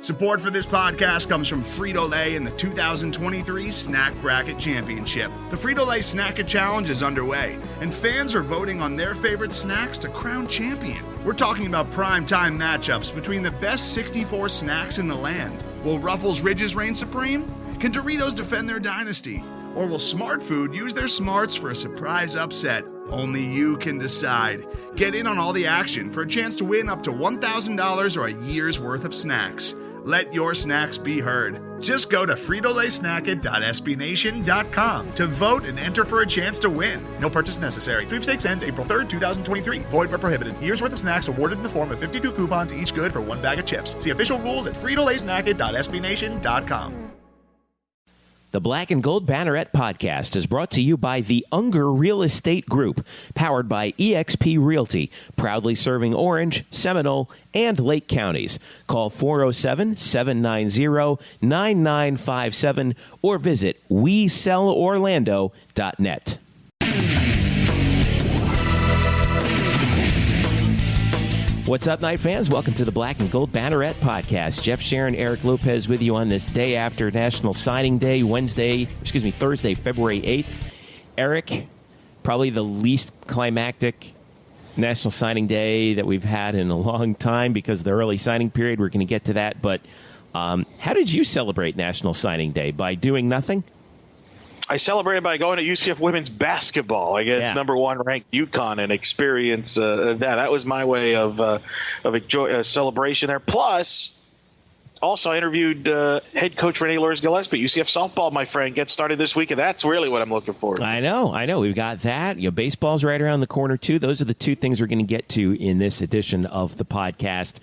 Support for this podcast comes from Frito-Lay in the 2023 Snack Bracket Championship. The Frito-Lay Snack-It Challenge is underway, and fans are voting on their favorite snacks to crown champion. We're talking about prime-time matchups between the best 64 snacks in the land. Will Ruffles Ridges reign supreme? Can Doritos defend their dynasty? Or will Smart Food use their smarts for a surprise upset? Only you can decide. Get in on all the action for a chance to win up to $1,000 or a year's worth of snacks. Let your snacks be heard. Just go to fritolaysnacket.sbnation.com to vote and enter for a chance to win. No purchase necessary. Sweepstakes ends April 3rd, 2023. Void where prohibited. Year's worth of snacks awarded in the form of 52 coupons, each good for one bag of chips. See official rules at fritolaysnacket.sbnation.com. The Black and Gold Banneret Podcast is brought to you by the Unger Real Estate Group, powered by eXp Realty, proudly serving Orange, Seminole, and Lake counties. Call 407-790-9957 or visit WeSellOrlando.net. What's up, Night fans? Welcome to the Black and Gold Banneret Podcast. Jeff Sharon, Eric Lopez with you on this day after National Signing Day, Thursday, February 8th. Eric, probably the least climactic National Signing Day that we've had in a long time because of the early signing period. We're going to get to that. But how did you celebrate National Signing Day? By doing nothing? I celebrated by going to UCF women's basketball against number one ranked UConn and experience that. That was my way of a celebration there. Plus, also I interviewed head coach Renee Luers-Gillispie. UCF Softball, my friend, gets started this week, and that's really what I'm looking forward to. I know. We've got that. Baseball's right around the corner, too. Those are the two things we're going to get to in this edition of the podcast.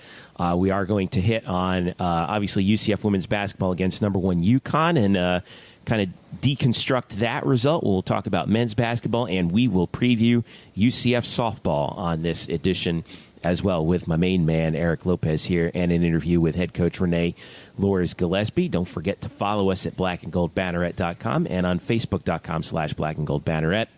We are going to hit on, obviously, UCF women's basketball against number one UConn and kind of deconstruct that result. We'll talk about men's basketball, and we will preview UCF softball on this edition as well with my main man, Eric Lopez here, and an interview with head coach Renee Luers-Gillispie. Don't forget to follow us at blackandgoldbanneret.com and on facebook.com/blackandgoldbanneret.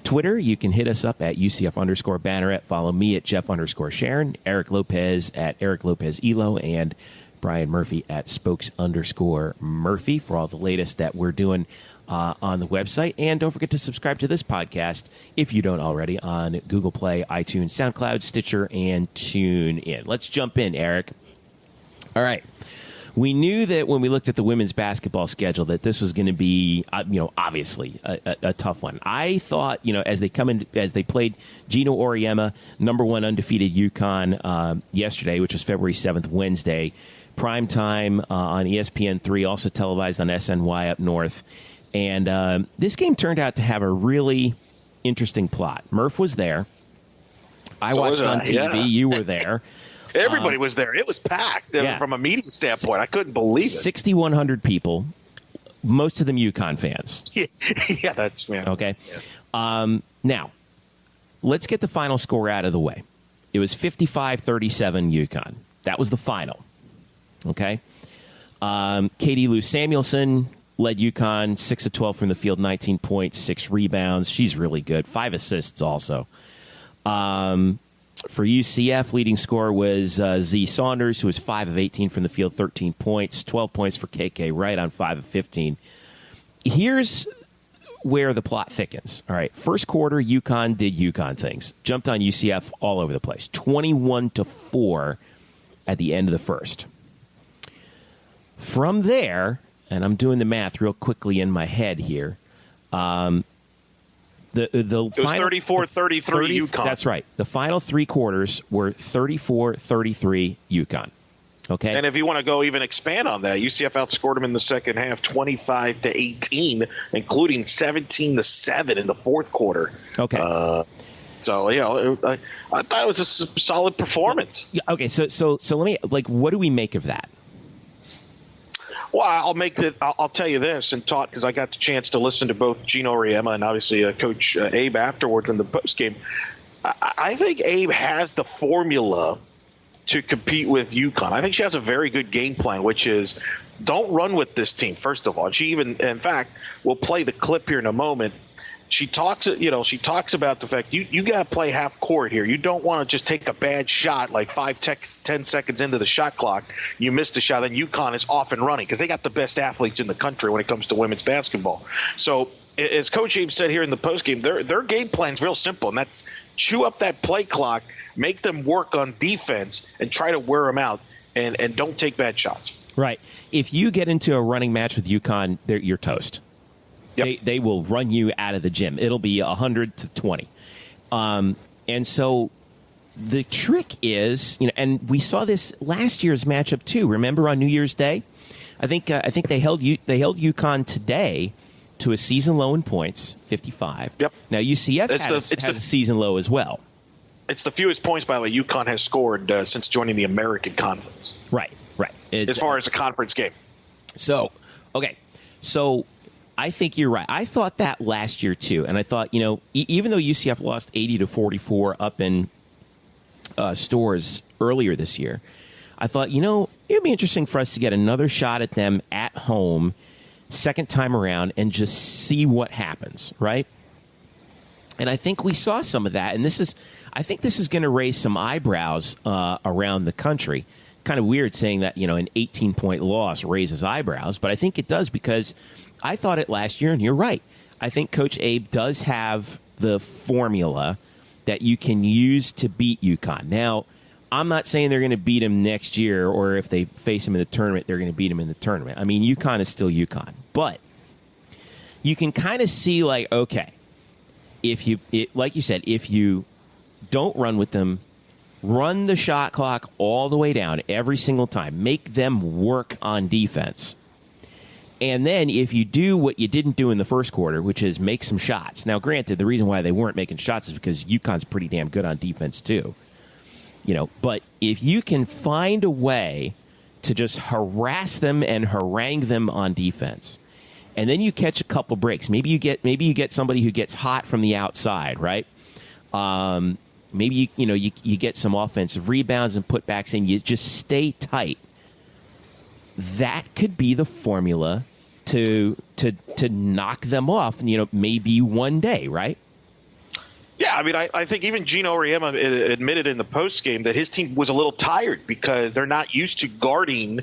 Twitter, you can hit us up at UCF_Banneret. Follow me at Jeff_Sharon, Eric Lopez at Eric Lopez Elo, and Brian Murphy at Spokes_Murphy for all the latest that we're doing on the website. And don't forget to subscribe to this podcast, if you don't already, on Google Play, iTunes, SoundCloud, Stitcher, and TuneIn. Let's jump in, Eric. All right. We knew that when we looked at the women's basketball schedule that this was going to be, obviously a tough one. I thought, as they played Geno Auriemma, number one undefeated UConn yesterday, which was February 7th, Wednesday, prime time on ESPN3, also televised on SNY up north. And this game turned out to have a really interesting plot. Murph was there. I watched on TV. Yeah. You were there. Everybody was there. It was packed from a media standpoint. I couldn't believe it. 6,100 people, most of them UConn fans. Yeah, that's man. Okay. Yeah. Now, let's get the final score out of the way. It was 55-37 UConn. That was the final. Okay. Katie Lou Samuelson led UConn 6 of 12 from the field, 19 points, 6 rebounds. She's really good. 5 assists also. For UCF, leading scorer was Z Saunders, who was 5 of 18 from the field, 13 points, 12 points for KK Wright on 5 of 15. Here's where the plot thickens. All right, first quarter, UConn did UConn things. Jumped on UCF all over the place. 21-4 at the end of the first. From there, and I'm doing the math real quickly in my head here, it was 34-33 UConn. That's right. The final 3 quarters were 34-33 UConn. Okay. And if you want to go even expand on that, UCF outscored them in the second half 25-18, including 17-7 in the fourth quarter. Okay. I thought it was a solid performance. Okay, so let me, what do we make of that? Well, I'll tell you this, and taught because I got the chance to listen to both Geno Auriemma and obviously Coach Abe afterwards in the postgame. I think Abe has the formula to compete with UConn. I think she has a very good game plan, which is don't run with this team, first of all. She even, in fact, we'll play the clip here in a moment. she talks about the fact you got to play half court here. You don't want to just take a bad shot like 10 seconds into the shot clock. You missed a shot, then UConn is off and running because they got the best athletes in the country when it comes to women's basketball. So as Coach Abe said here in the postgame, their game plan is real simple, and that's chew up that play clock, make them work on defense, and try to wear them out, and don't take bad shots. Right. If you get into a running match with UConn, you're toast. Yep. They will run you out of the gym. It'll be 100-20. And so the trick is, and we saw this last year's matchup too. Remember on New Year's Day? I think they held UConn today to a season low in points, 55. Yep. Now UCF has a season low as well. It's the fewest points, by the way, UConn has scored since joining the American Conference. Right. As far as a conference game. So I think you're right. I thought that last year too, and I thought, even though UCF lost 80-44 up in Stores earlier this year, I thought, it'd be interesting for us to get another shot at them at home, second time around, and just see what happens, right? And I think we saw some of that, and I think this is going to raise some eyebrows around the country. Kind of weird saying that, an 18-point loss raises eyebrows, but I think it does because I thought it last year, and you're right. I think Coach Abe does have the formula that you can use to beat UConn. Now, I'm not saying they're going to beat him next year, or if they face him in the tournament, they're going to beat him in the tournament. I mean, UConn is still UConn. But you can kind of see, like, okay, like you said, if you don't run with them, run the shot clock all the way down every single time. Make them work on defense. And then if you do what you didn't do in the first quarter, which is make some shots. Now, granted, the reason why they weren't making shots is because UConn's pretty damn good on defense, too. But if you can find a way to just harass them and harangue them on defense, and then you catch a couple breaks, maybe you get somebody who gets hot from the outside, right? Maybe you get some offensive rebounds and putbacks, and you just stay tight. That could be the formula to knock them off, maybe one day, right? Yeah, I mean, I think even Geno Auriemma admitted in the postgame that his team was a little tired because they're not used to guarding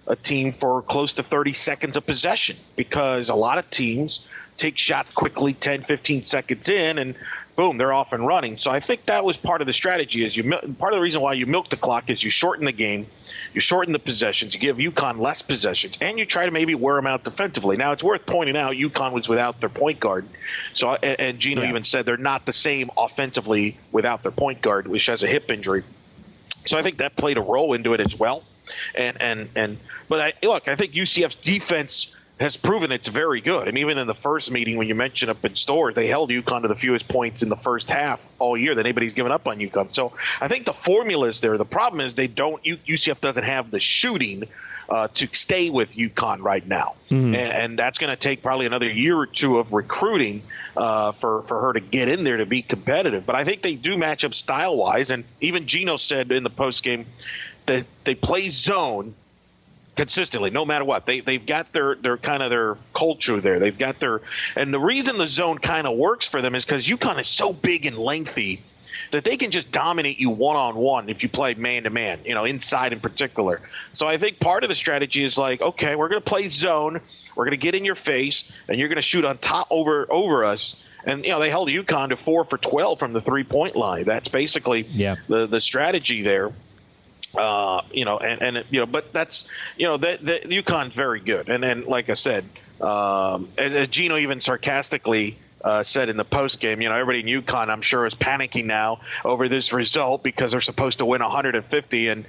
a team for close to 30 seconds of possession, because a lot of teams take shots quickly 10, 15 seconds in, and boom, they're off and running. So I think that was part of the strategy. Part of the reason why you milk the clock is you shorten the game, you shorten the possessions, you give UConn less possessions, and you try to maybe wear them out defensively. Now, it's worth pointing out UConn was without their point guard. So, and Geno even said they're not the same offensively without their point guard, which has a hip injury. So I think that played a role into it as well. But I think UCF's defense has proven it's very good. And even in the first meeting, when you mentioned up in Stores, they held UConn to the fewest points in the first half all year that anybody's given up on UConn. So I think the formula is there. The problem is UCF doesn't have the shooting to stay with UConn right now. Mm-hmm. And that's going to take probably another year or two of recruiting for her to get in there to be competitive. But I think they do match up style-wise. And even Geno said in the postgame that they play zone consistently, no matter what. They've got their kind of their culture there. They've got and the reason the zone kind of works for them is because UConn is so big and lengthy that they can just dominate you one-on-one if you play man-to-man, inside in particular. So I think part of the strategy is like, okay, we're going to play zone, we're going to get in your face, and you're going to shoot on top over us. And, they held UConn to 4 for 12 from the three-point line. That's basically the strategy there. But that's, the UConn's very good. And then, like I said, as Geno even sarcastically said in the postgame, everybody in UConn, I'm sure, is panicking now over this result because they're supposed to win 150, and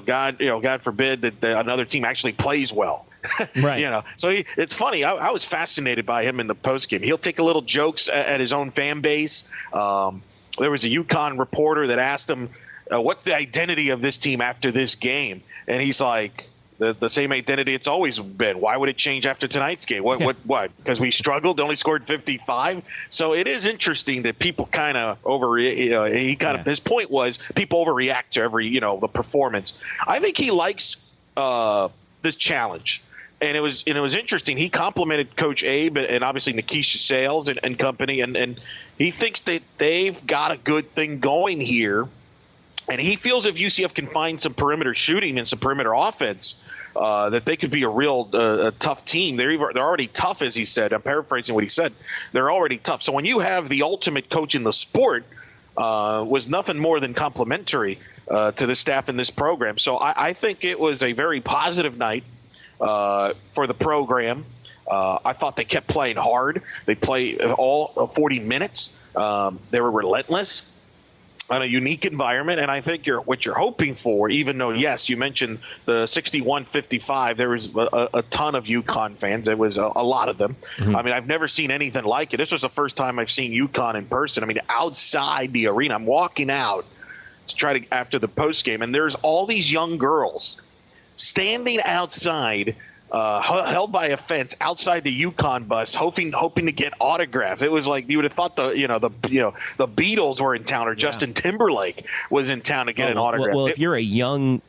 God forbid that another team actually plays well. Right. So it's funny. I was fascinated by him in the postgame. He'll take a little jokes at his own fan base. There was a UConn reporter that asked him, what's the identity of this team after this game? And he's like, the same identity it's always been. Why would it change after tonight's game? What? Because we struggled, only scored 55. So it is interesting that people kind of his point was people overreact to every, the performance. I think he likes this challenge And it was interesting. He complimented Coach Abe and obviously Nikisha Sales and company, and he thinks that they've got a good thing going here. And he feels if UCF can find some perimeter shooting and some perimeter offense, that they could be a real a tough team. They're already tough, as he said. I'm paraphrasing what he said. They're already tough. So when you have the ultimate coach in the sport, was nothing more than complimentary to the staff in this program. So I think it was a very positive night for the program. I thought they kept playing hard. They played all 40 minutes. They were relentless on a unique environment, and I think what you're hoping for, even though, yes, you mentioned the 61-55, there was a ton of UConn fans. There was a lot of them. Mm-hmm. I mean, I've never seen anything like it. This was the first time I've seen UConn in person. I mean, outside the arena. I'm walking out to try to after the post game, and there's all these young girls standing outside, held by a fence outside the UConn bus, hoping to get autographs. It was like you would have thought the Beatles were in town, or Justin Timberlake was in town to get an autograph. Well, if you're a young,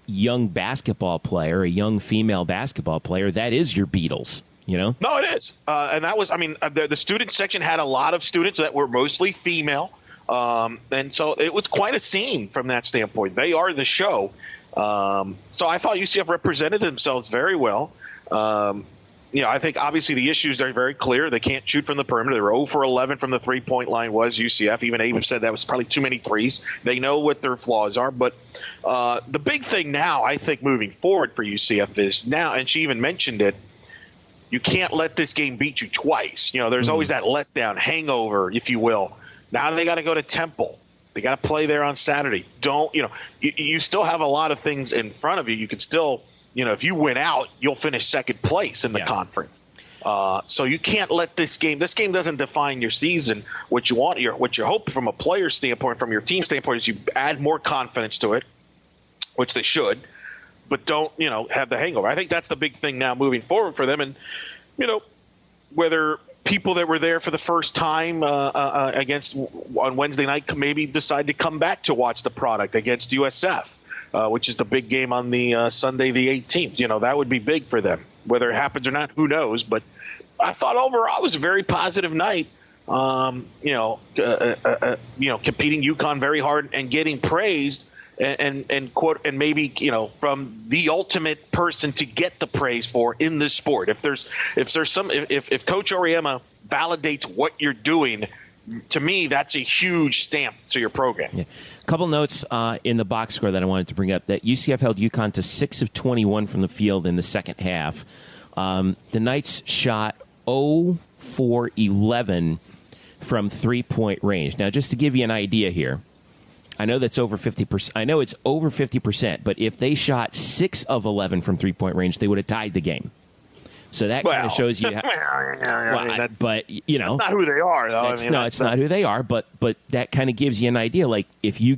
young basketball player, a young female basketball player, that is your Beatles. No, it is, and that was. The student section had a lot of students that were mostly female, and so it was quite a scene from that standpoint. They are the show. So I thought UCF represented themselves very well. I think obviously the issues are very clear. They can't shoot from the perimeter. They were 0 for 11 from the three-point line was UCF. Even Abe said that was probably too many threes. They know what their flaws are. But the big thing now, I think, moving forward for UCF is now, and she even mentioned it, you can't let this game beat you twice. There's always that letdown, hangover, if you will. Now they got to go to Temple. They got to play there on Saturday. You still have a lot of things in front of you. You could still, if you win out, you'll finish second place in the conference. So you can't let this game doesn't define your season. What you hope from a player standpoint, from your team standpoint, is you add more confidence to it, which they should, but don't, have the hangover. I think that's the big thing now moving forward for them. And, whether people that were there for the first time on Wednesday night maybe decide to come back to watch the product against USF, which is the big game on the Sunday the 18th. That would be big for them. Whether it happens or not, who knows? But I thought overall it was a very positive night. Competing UConn very hard and getting praised. And quote, and maybe from the ultimate person to get the praise for in this sport. If Coach Auriemma validates what you're doing, to me that's a huge stamp to your program. Yeah. A couple notes in the box score that I wanted to bring up: that UCF held UConn to 6 of 21 from the field in the second half. The Knights shot 0 for 11 from 3-point range. Now, just to give you an idea here. I know that's over 50%. I know it's over 50%, but if they shot 6 of 11 from 3-point range, they would have tied the game. So that kind of shows you. That's not who they are, though. It's not who they are. But that kind of gives you an idea. Like if you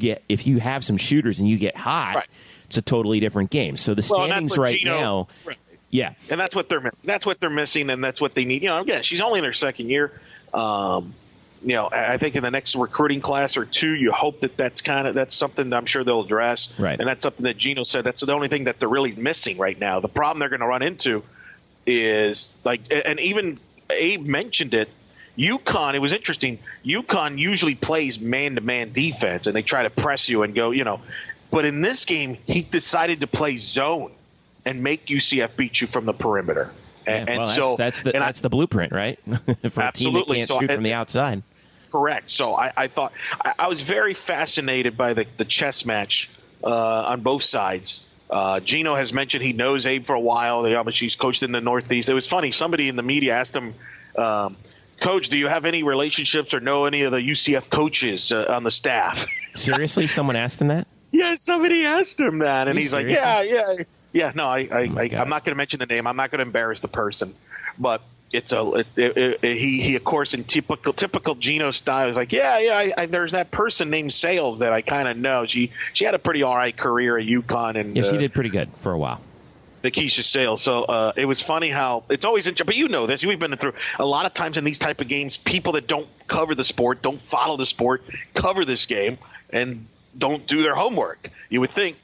have some shooters and you get hot, it's a totally different game. So the standings right now, yeah, and that's what they're missing. That's what they're missing, and that's what they need. Again, she's only in her second year. I think in the next recruiting class or two, you hope that's something that I'm sure they'll address. Right. And that's something that Geno said. That's the only thing that they're really missing right now. The problem they're going to run into is and even Abe mentioned it, UConn, it was interesting. UConn usually plays man-to-man defense, and they try to press you and go, But in this game, he decided to play zone and make UCF beat you from the perimeter. That's the blueprint, right? For a team that can't shoot from the outside. Correct. So I thought I was very fascinated by the chess match on both sides. Geno has mentioned he knows Abe for a while. She's coached in the Northeast. It was funny. Somebody in the media asked him, Coach, do you have any relationships or know any of the UCF coaches on the staff? Seriously? Someone asked him that? Yeah, somebody asked him that. And he's seriously? Like, yeah. Yeah, no, I'm not going to mention the name. I'm not going to embarrass the person. But he of course in typical Geno style is like, there's that person named Sales that I kind of know. She had a pretty all right career at UConn, and she did pretty good for a while. Nikisha Sales. So it was funny how it's always interesting. But you know this, we've been through a lot of times in these type of games. People that don't cover the sport, don't follow the sport, cover this game and don't do their homework. You would think,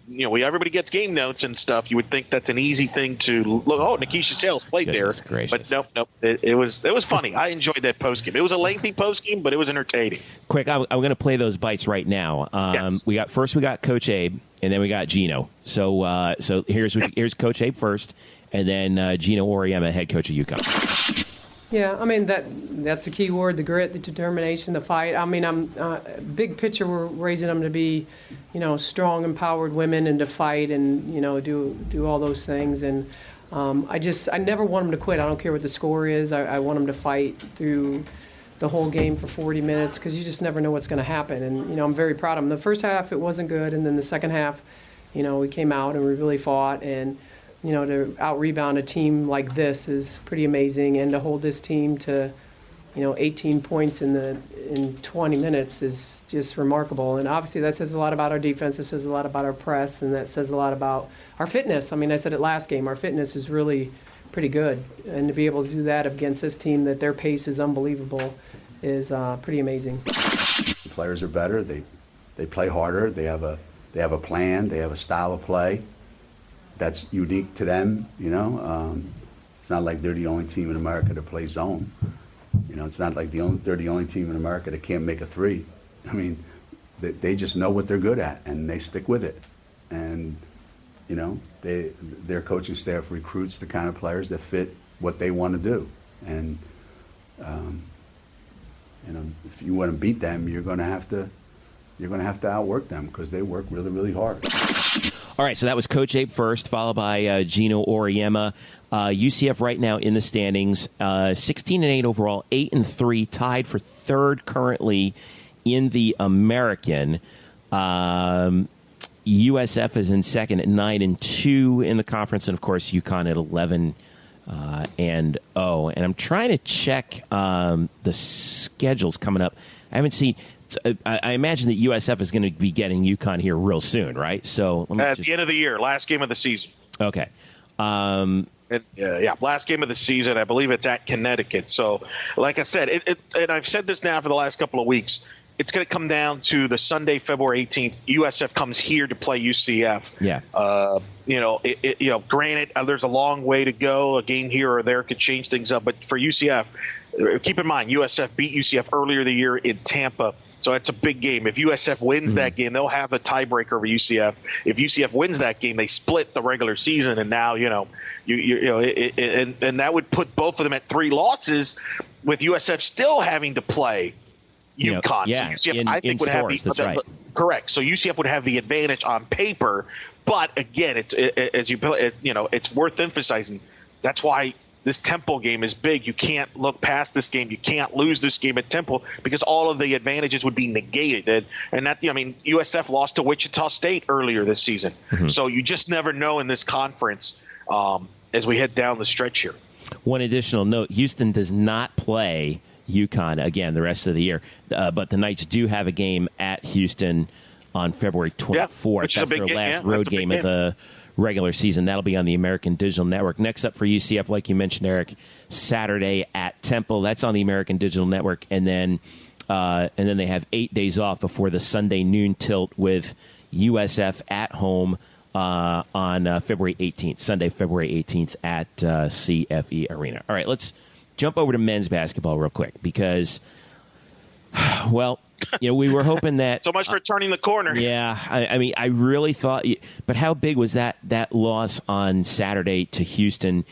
everybody gets game notes and stuff. You would think that's an easy thing to look. Oh, Nikisha Sales played Goodness there, gracious. but nope. It was funny. I enjoyed that post game. It was a lengthy post game, but it was entertaining. Quick, I'm going to play those bites right now. Yes. We got Coach Abe, and then we got Geno. So here's Coach Abe first, and then Geno Auriemma, head coach of UConn. Yeah, I mean, that's the key word, the grit, the determination, the fight. I mean, I'm big picture, we're raising them to be, strong, empowered women and to fight and, do all those things. And I never want them to quit. I don't care what the score is. I want them to fight through the whole game for 40 minutes because you just never know what's going to happen. And, I'm very proud of them. The first half, it wasn't good. And then the second half, we came out and we really fought. And to out-rebound a team like this is pretty amazing, and to hold this team to, 18 points in 20 minutes is just remarkable. And obviously that says a lot about our defense, it says a lot about our press, and that says a lot about our fitness. I mean, I said it last game, our fitness is really pretty good, and to be able to do that against this team that their pace is unbelievable is pretty amazing. The players are better, they play harder, they have a plan, they have a style of play that's unique to them, It's not like they're the only team in America to play zone. It's not like they're the only team in America that can't make a three. I mean, they just know what they're good at, and they stick with it. And, their coaching staff recruits the kind of players that fit what they want to do. And, if you want to beat them, you're going to have to outwork them because they work really, really hard. All right, so that was Coach Abe first, followed by Geno Auriemma. UCF right now in the standings, 16-8 overall, 8-3, tied for third currently in the American. USF is in second at 9-2 in the conference, and of course UConn at 11-0. And I'm trying to check the schedules coming up. I haven't seen. I imagine that USF is going to be getting UConn here real soon, right? So at the end of the year, last game of the season. Okay. Last game of the season. I believe it's at Connecticut. So, like I said, and I've said this now for the last couple of weeks, it's going to come down to the Sunday, February 18th. USF comes here to play UCF. Yeah. Granted, there's a long way to go. A game here or there could change things up. But for UCF, keep in mind, USF beat UCF earlier the year in Tampa. So that's a big game. If USF wins that game, they'll have the tiebreaker over UCF. If UCF wins that game, they split the regular season, and now and that would put both of them at 3 losses, with USF still having to play UConn. Yeah, so UCF, I think, would have the correct. So UCF would have the advantage on paper, but again, it's worth emphasizing. That's why this Temple game is big. You can't look past this game. You can't lose this game at Temple because all of the advantages would be negated. And that, USF lost to Wichita State earlier this season. Mm-hmm. So you just never know in this conference as we head down the stretch here. One additional note, Houston does not play UConn again the rest of the year. But the Knights do have a game at Houston on February 24th. That's their last road game of the regular season. That'll be on the American Digital Network. Next up for UCF, like you mentioned, Eric, Saturday at Temple. That's on the American Digital Network. And then they have 8 days off before the Sunday noon tilt with USF at home on February 18th, Sunday, February 18th at CFE Arena. All right, let's jump over to men's basketball real quick because, well, we were hoping that so much for turning the corner. Yeah, I really thought, but how big was that loss on Saturday to Houston?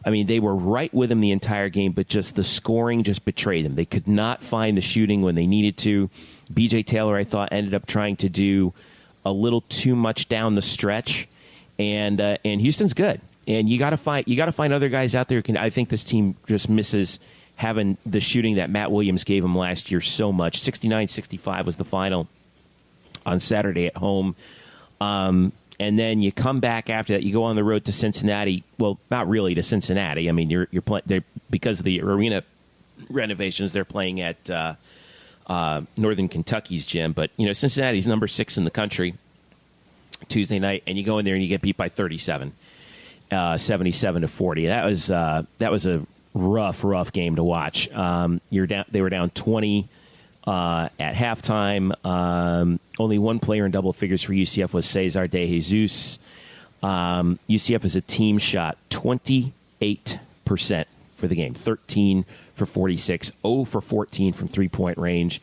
I mean, they were right with them the entire game, but just the scoring just betrayed them. They could not find the shooting when they needed to. BJ Taylor, I thought, ended up trying to do a little too much down the stretch, and Houston's good. And you got to find other guys out there. I think this team just misses having the shooting that Matt Williams gave him last year so much. 69-65 was the final on Saturday at home. And then you come back after that. You go on the road to Cincinnati. Well, not really to Cincinnati. I mean, you're playing because of the arena renovations. They're playing at Northern Kentucky's gym. But Cincinnati's number 6 in the country Tuesday night, and you go in there and you get beat by 37, 77-40. That was a rough game to watch. They were down 20 at halftime. Only one player in double figures for UCF was Cesar De Jesus. UCF as a team shot 28% for the game, 13 for 46, 0 for 14 from three-point range.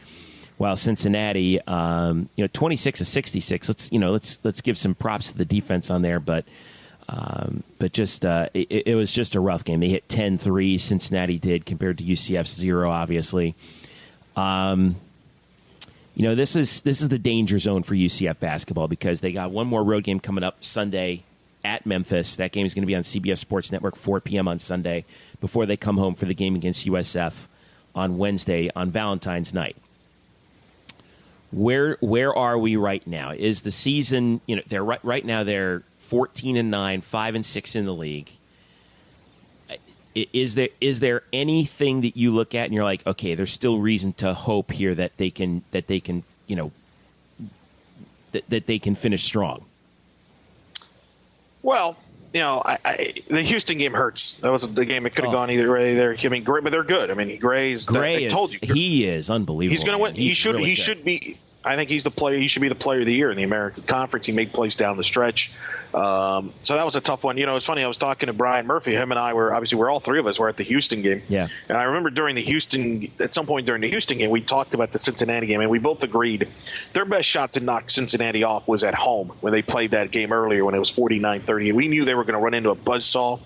While Cincinnati, 26 of 66. Let's give some props to the defense on there, but just it was just a rough game. They hit 10 threes, Cincinnati did, compared to UCF's 0, obviously. This is the danger zone for UCF basketball because they got one more road game coming up Sunday at Memphis. That game is going to be on CBS Sports Network, 4 p.m. on Sunday, before they come home for the game against USF on Wednesday on Valentine's night. Where are we right now? Is the season, they're right now they're 14-9, 5-6 in the league. Is there anything that you look at and you're like, okay, there's still reason to hope here that they can finish strong? Well, the Houston game hurts. That was the game that could have gone either way there. I mean, Gray, but they're good. I mean, Gray is he is unbelievable. He's going to win. He should be. I think he's the player. He should be the player of the year in the American Conference. He made plays down the stretch. So that was a tough one. It's funny. I was talking to Brian Murphy. Him and I we're all three of us were at the Houston game. Yeah. And I remember at some point during the Houston game, we talked about the Cincinnati game, and we both agreed their best shot to knock Cincinnati off was at home when they played that game earlier when it was 49-30. And we knew they were going to run into a buzzsaw.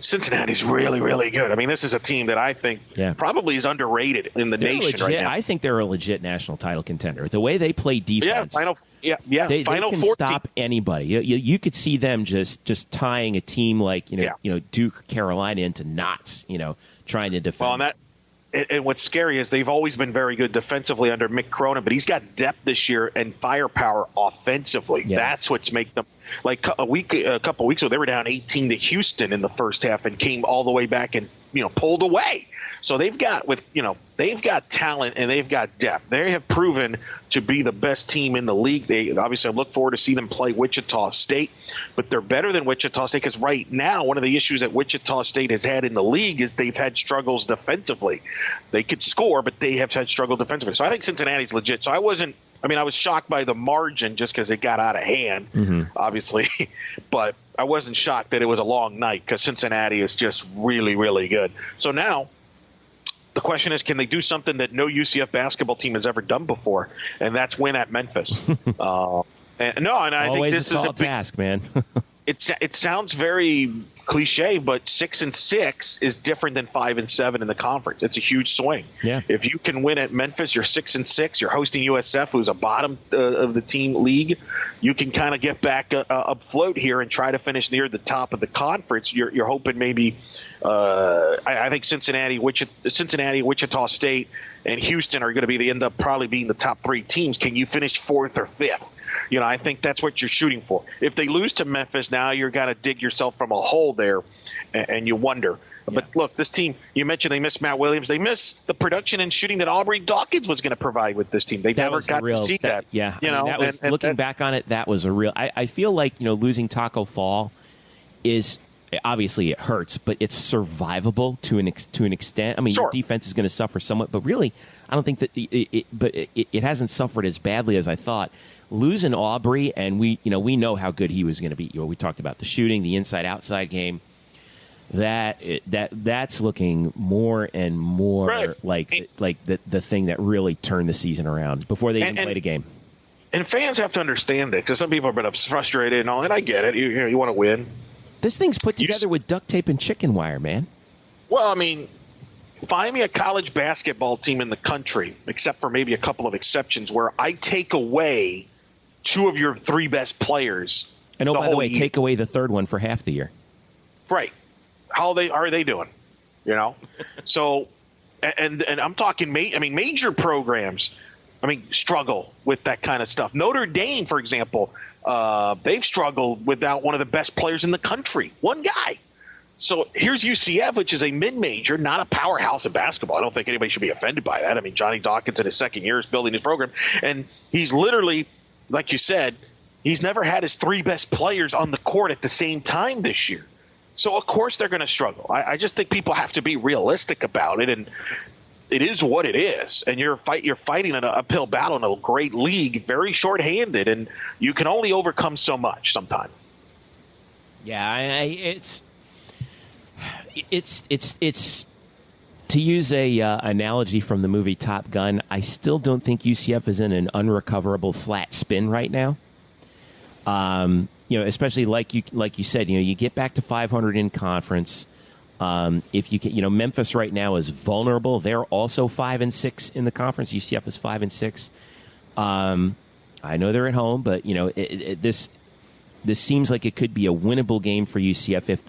Cincinnati's really, really good. I mean, this is a team that I think probably is underrated in the nation right now. I think they're a legit national title contender. The way they play defense, they can 14. stop anybody. You could see them just tying a team like Duke, Carolina into knots. Trying to defend. Well, and what's scary is they've always been very good defensively under Mick Cronin, but he's got depth this year and firepower offensively. Yeah. That's what's make them. Like a couple of weeks ago, they were down 18 to Houston in the first half and came all the way back and pulled away. So they've got talent and they've got depth. They have proven to be the best team in the league. I look forward to see them play Wichita State, but they're better than Wichita State because right now one of the issues that Wichita State has had in the league is they've had struggles defensively. They could score, but they have had struggle defensively. So I think Cincinnati's legit. So I was shocked by the margin just because it got out of hand, obviously, but I wasn't shocked that it was a long night because Cincinnati is just really, really good. So now the question is, can they do something that no UCF basketball team has ever done before, and that's win at Memphis? I think this is a big task, man. It sounds very cliche, but 6-6 is different than 5-7 in the conference. It's a huge swing. Yeah. If you can win at Memphis, you're 6-6. You're hosting USF, who's a bottom of the team league. You can kind of get back afloat here and try to finish near the top of the conference. You're hoping maybe. I think Cincinnati, Wichita State, and Houston are going to end up probably being the top three teams. Can you finish 4th or 5th? I think that's what you're shooting for. If they lose to Memphis, now you're going to dig yourself from a hole there, and you wonder. Yeah. But look, this team, you mentioned they missed Matt Williams. They missed the production and shooting that Aubrey Dawkins was going to provide with this team. They never got to see that. Yeah, looking back on it, that was a real. I feel like losing Taco Fall is. Obviously, it hurts, but it's survivable to an extent. I mean, sure. Your defense is going to suffer somewhat, but really, I don't think that it hasn't suffered as badly as I thought. Losing Aubrey, and we know how good he was going to be. We talked about the shooting, the inside-outside game. That's looking more and more right. like the thing that really turned the season around before they even played a game. And fans have to understand that because some people have been frustrated and all, and I get it. You want to win. This thing's put together with duct tape and chicken wire, man. Well, I mean, find me a college basketball team in the country, except for maybe a couple of exceptions, where I take away 2 of your 3 best players. And by the way, take away the 3rd one for half the year. Right. How are they doing? So, and I'm talking, major programs, struggle with that kind of stuff. Notre Dame, for example, they've struggled without one of the best players in the country, one guy. So here's UCF, which is a mid-major, not a powerhouse of basketball. I don't think anybody should be offended by that. Johnny Dawkins in his 2nd year is building his program, and he's literally, like you said, he's never had his 3 best players on the court at the same time this year. So, of course, they're going to struggle. I just think people have to be realistic about it. And it is what it is, and you're fighting an uphill battle in a great league, very shorthanded, and you can only overcome so much sometimes. Yeah, it's to use a analogy from the movie Top Gun. I still don't think UCF is in an unrecoverable flat spin right now. Especially like you said, you get back to 500 in conference. If you can, Memphis right now is vulnerable. They're also 5-6 in the conference. UCF is 5-6. I know they're at home, but this seems like it could be a winnable game for UCF if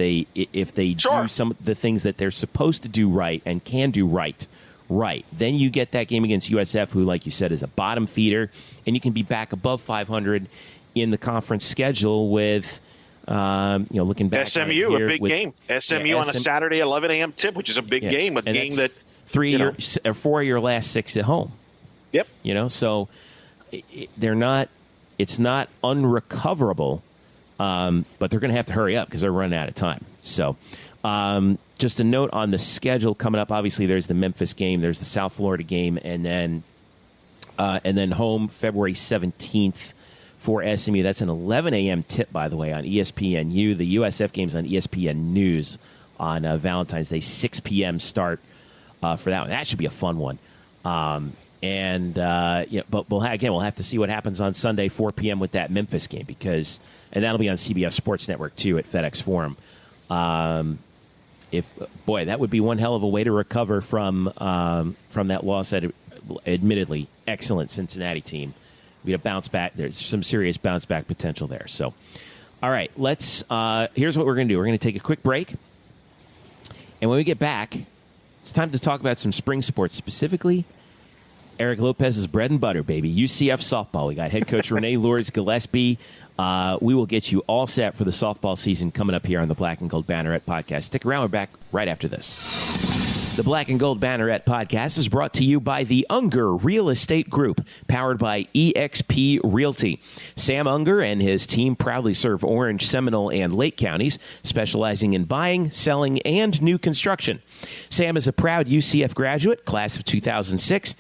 they do some of the things that they're supposed to do right and can do right. Then you get that game against USF, who, like you said, is a bottom feeder, and you can be back above 500 in the conference schedule with. Looking back, SMU, a big game. SMU on a Saturday 11 a.m. tip, which is a big game. A game that 4 of your last 6 at home. Yep. So they're not. It's not unrecoverable, but they're going to have to hurry up because they're running out of time. So, just a note on the schedule coming up. Obviously, there's the Memphis game, there's the South Florida game, and then home February 17th. For SMU. That's an 11 a.m. tip, by the way, on ESPNU. The USF game's on ESPN News on Valentine's Day, 6 p.m. start for that one. That should be a fun one. But we'll have to see what happens on Sunday, 4 p.m. with that Memphis game, and that'll be on CBS Sports Network, too, at FedEx Forum. That would be one hell of a way to recover from that loss at admittedly excellent Cincinnati team. We have bounce back. There's some serious bounce back potential there. So, all right, here's what we're going to do. We're going to take a quick break. And when we get back, it's time to talk about some spring sports, specifically Eric Lopez's bread and butter, baby, UCF softball. We got head coach Renee Luers-Gillispie. We will get you all set for the softball season coming up here on the Black and Gold Banneret Podcast. Stick around. We're back right after this. The Black and Gold Banneret Podcast is brought to you by the Unger Real Estate Group, powered by eXp Realty. Sam Unger and his team proudly serve Orange, Seminole, and Lake counties, specializing in buying, selling, and new construction. Sam is a proud UCF graduate, class of 2006,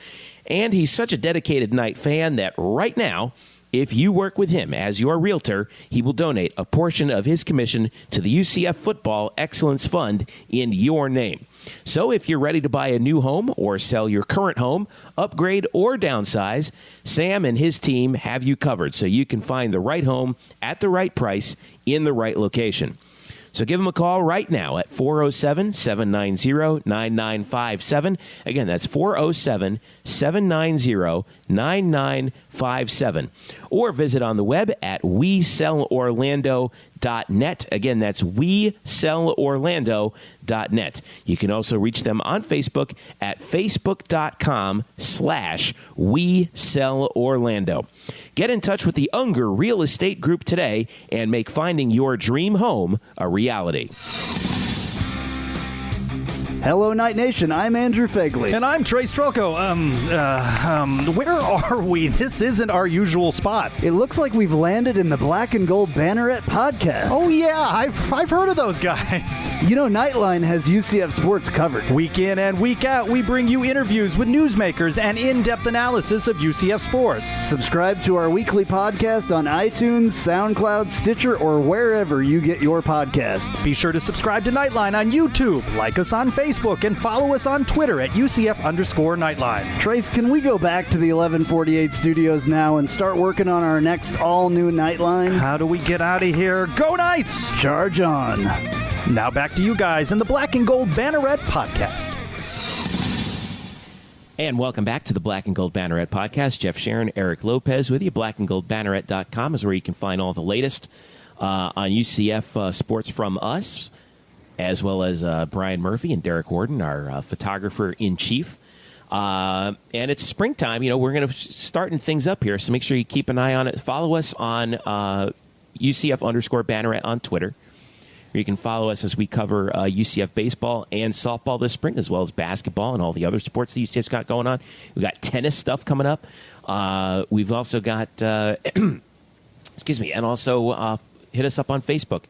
and he's such a dedicated Knight fan that right now, if you work with him as your realtor, he will donate a portion of his commission to the UCF Football Excellence Fund in your name. So if you're ready to buy a new home or sell your current home, upgrade or downsize, Sam and his team have you covered so you can find the right home at the right price in the right location. So give them a call right now at 407-790-9957. Again, that's 407-790-9957. Or visit on the web at WeSellOrlando.net. Again, that's WeSellOrlando.net. You can also reach them on Facebook at Facebook.com/WeSellOrlando. Get in touch with the Unger Real Estate Group today and make finding your dream home a reality. Hello, Night Nation. I'm Andrew Fegley. And I'm Trey Strelko. Where are we? This isn't our usual spot. It looks like we've landed in the Black and Gold Banneret Podcast. Oh, yeah. I've heard of those guys. Nightline has UCF sports covered. Week in and week out, we bring you interviews with newsmakers and in-depth analysis of UCF sports. Subscribe to our weekly podcast on iTunes, SoundCloud, Stitcher, or wherever you get your podcasts. Be sure to subscribe to Nightline on YouTube, like us on Facebook, and follow us on Twitter at UCF_Nightline. Trace, can we go back to the 1148 studios now and start working on our next all-new Nightline? How do we get out of here? Go Knights! Charge on. Now back to you guys in the Black and Gold Banneret Podcast. And welcome back to the Black and Gold Banneret Podcast. Jeff Sharon, Eric Lopez with you. blackandgoldbanneret.com is where you can find all the latest on UCF sports from us, as well as Brian Murphy and Derek Warden, our photographer-in-chief. And it's springtime. We're going to starting things up here, so make sure you keep an eye on it. Follow us on UCF_Banneret on Twitter. Or you can follow us as we cover UCF baseball and softball this spring, as well as basketball and all the other sports that UCF's got going on. We've got tennis stuff coming up. We've also got, excuse me, and also hit us up on Facebook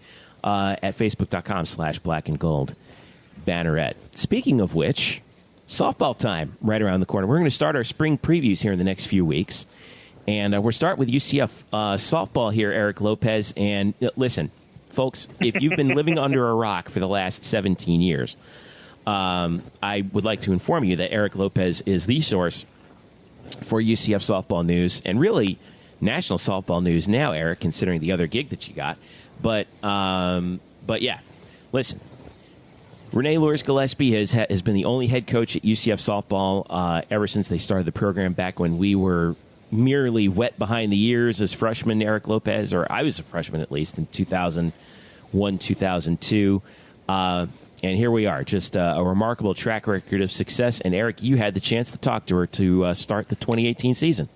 at facebook.com/blackandgoldbanneret. Speaking of which, softball time right around the corner. We're going to start our spring previews here in the next few weeks. And we're starting with UCF softball here, Eric Lopez. And listen, folks, if you've been living under a rock for the last 17 years, I would like to inform you that Eric Lopez is the source for UCF softball news and really national softball news now, Eric, considering the other gig that you got. But yeah, listen, Renee Luers-Gillispie has been the only head coach at UCF softball ever since they started the program back when we were merely wet behind the ears as freshmen, Eric Lopez, or I was a freshman at least in 2001, 2002. And here we are, just a remarkable track record of success. And, Eric, you had the chance to talk to her to start the 2018 season.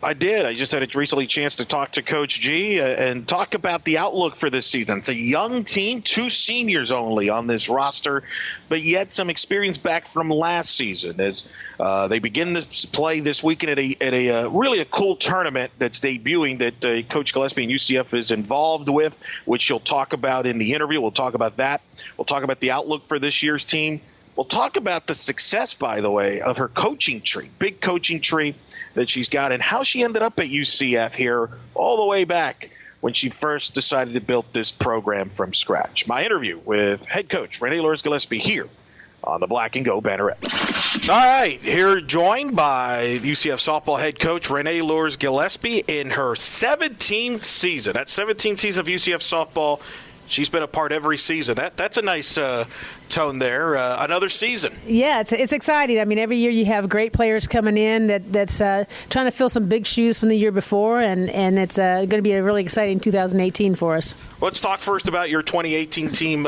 I did. I just had a recently chance to talk to Coach G and talk about the outlook for this season. It's a young team, 2 seniors only on this roster, but yet some experience back from last season as they begin to play this weekend at a really a cool tournament that's debuting that Coach Gillispie and UCF is involved with, which she'll talk about in the interview. We'll talk about that. We'll talk about the outlook for this year's team. We'll talk about the success, by the way, of her coaching tree, big coaching tree that she's got, and how she ended up at UCF here all the way back when she first decided to build this program from scratch. My interview with head coach Renee Luers-Gillispie here on the Black and Gold Banneret. All right, here joined by UCF softball head coach Renee Luers-Gillispie in her 17th season. That 17th season of UCF softball. She's been a part every season. That's a nice tone there. Another season. Yeah, it's exciting. I mean, every year you have great players coming in that's trying to fill some big shoes from the year before, and it's going to be a really exciting 2018 for us. Let's talk first about your 2018 team.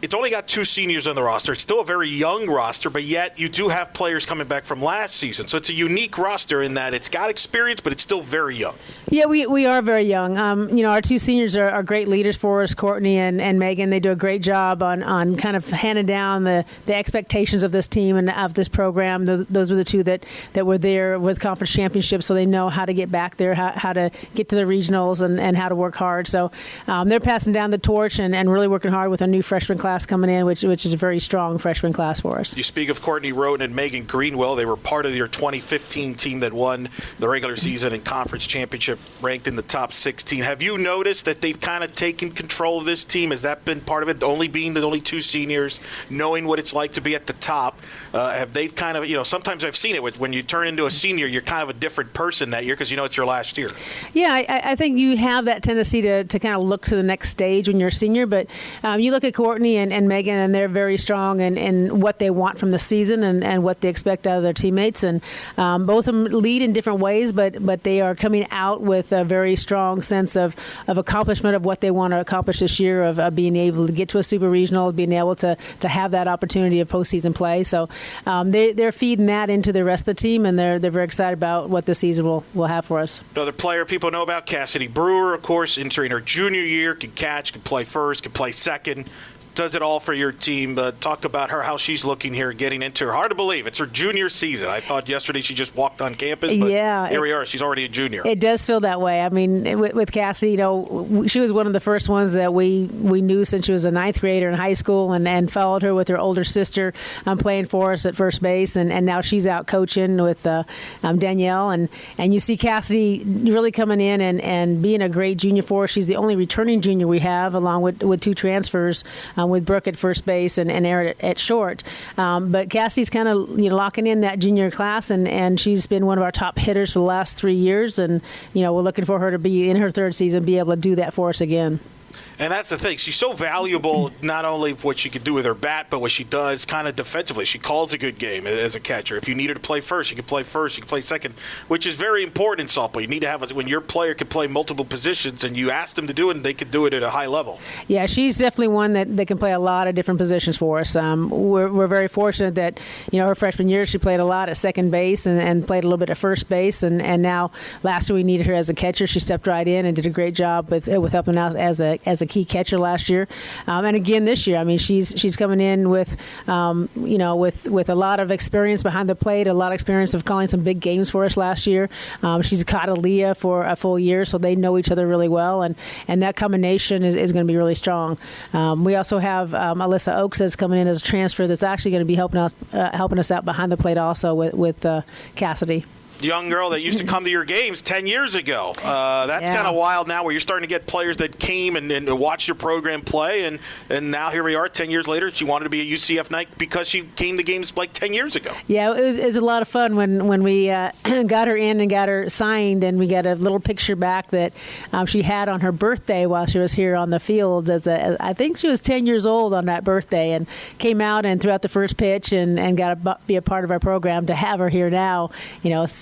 It's only got 2 seniors on the roster. It's still a very young roster, but yet you do have players coming back from last season. So it's a unique roster in that it's got experience, but it's still very young. Yeah, we are very young. Our 2 seniors are great leaders for us, Courtney and Megan. They do a great job on kind of handing down the expectations of this team and of this program. Those were the 2 that were there with conference championships, so they know how to get back there, how to get to the regionals and how to work hard. So they're passing down the torch and really working hard with a new freshman class coming in, which is a very strong freshman class for us. You speak of Courtney Roten and Megan Greenwell. They were part of your 2015 team that won the regular season and conference championship, ranked in the top 16. Have you noticed that they've kind of taken control of this team? Has that been part of it? Only being the only 2 seniors, knowing what it's like to be at the top. Have they kind of, sometimes I've seen it when you turn into a senior, you're kind of a different person that year because it's your last year. Yeah, I think you have that tendency to kind of look to the next stage when you're a senior, but you look at Courtney and Megan, and they're very strong in what they want from the season and what they expect out of their teammates. And both of them lead in different ways, but they are coming out with a very strong sense of accomplishment of what they want to accomplish this year, of being able to get to a super regional, being able to have that opportunity of postseason play. So they're feeding that into the rest of the team, and they're very excited about what this season will have for us. Another player people know about, Cassidy Brewer, of course, entering her junior year, can catch, can play first, can play second. Does it all for your team. Talk about her, how she's looking here, getting into her. Hard to believe. It's her junior season. I thought yesterday she just walked on campus, but here we are. She's already a junior. It does feel that way. I mean, with Cassie, she was one of the first ones that we knew since she was a 9th grader in high school and followed her with her older sister playing for us at first base. And now she's out coaching with Danielle. And you see Cassidy really coming in and being a great junior for us. She's the only returning junior we have, along with 2 transfers, with Brooke at first base and Aaron at short. But Cassie's kind of locking in that junior class, and she's been one of our top hitters for the last 3 years. And we're looking for her to be in her 3rd season, be able to do that for us again. And that's the thing. She's so valuable, not only what she can do with her bat, but what she does kind of defensively. She calls a good game as a catcher. If you need her to play first, she can play first, she can play second, which is very important in softball. You need to have when your player can play multiple positions, and you ask them to do it, and they can do it at a high level. Yeah, she's definitely one that can play a lot of different positions for us. We're very fortunate that, her freshman year, she played a lot at second base and played a little bit at first base. And now last year we needed her as a catcher. She stepped right in and did a great job with helping out as a key catcher last year, and again this year. I mean, she's coming in with with a lot of experience behind the plate, a lot of experience of calling some big games for us last year. She's caught Aaliyah for a full year, so they know each other really well, and that combination is going to be really strong. We also have Alyssa Oaks that's coming in as a transfer that's actually going to be helping us out behind the plate also with Cassidy. Young girl that used to come to your games 10 years ago. That's kind of wild now, where you're starting to get players that came and watched your program play, and now here we are 10 years later. She wanted to be a UCF Knight because she came to games like 10 years ago. Yeah, it was a lot of fun when we got her in and got her signed, and we got a little picture back that she had on her birthday while she was here on the field. I think she was 10 years old on that birthday, and came out and threw out the first pitch and got to be a part of our program. To have her here now,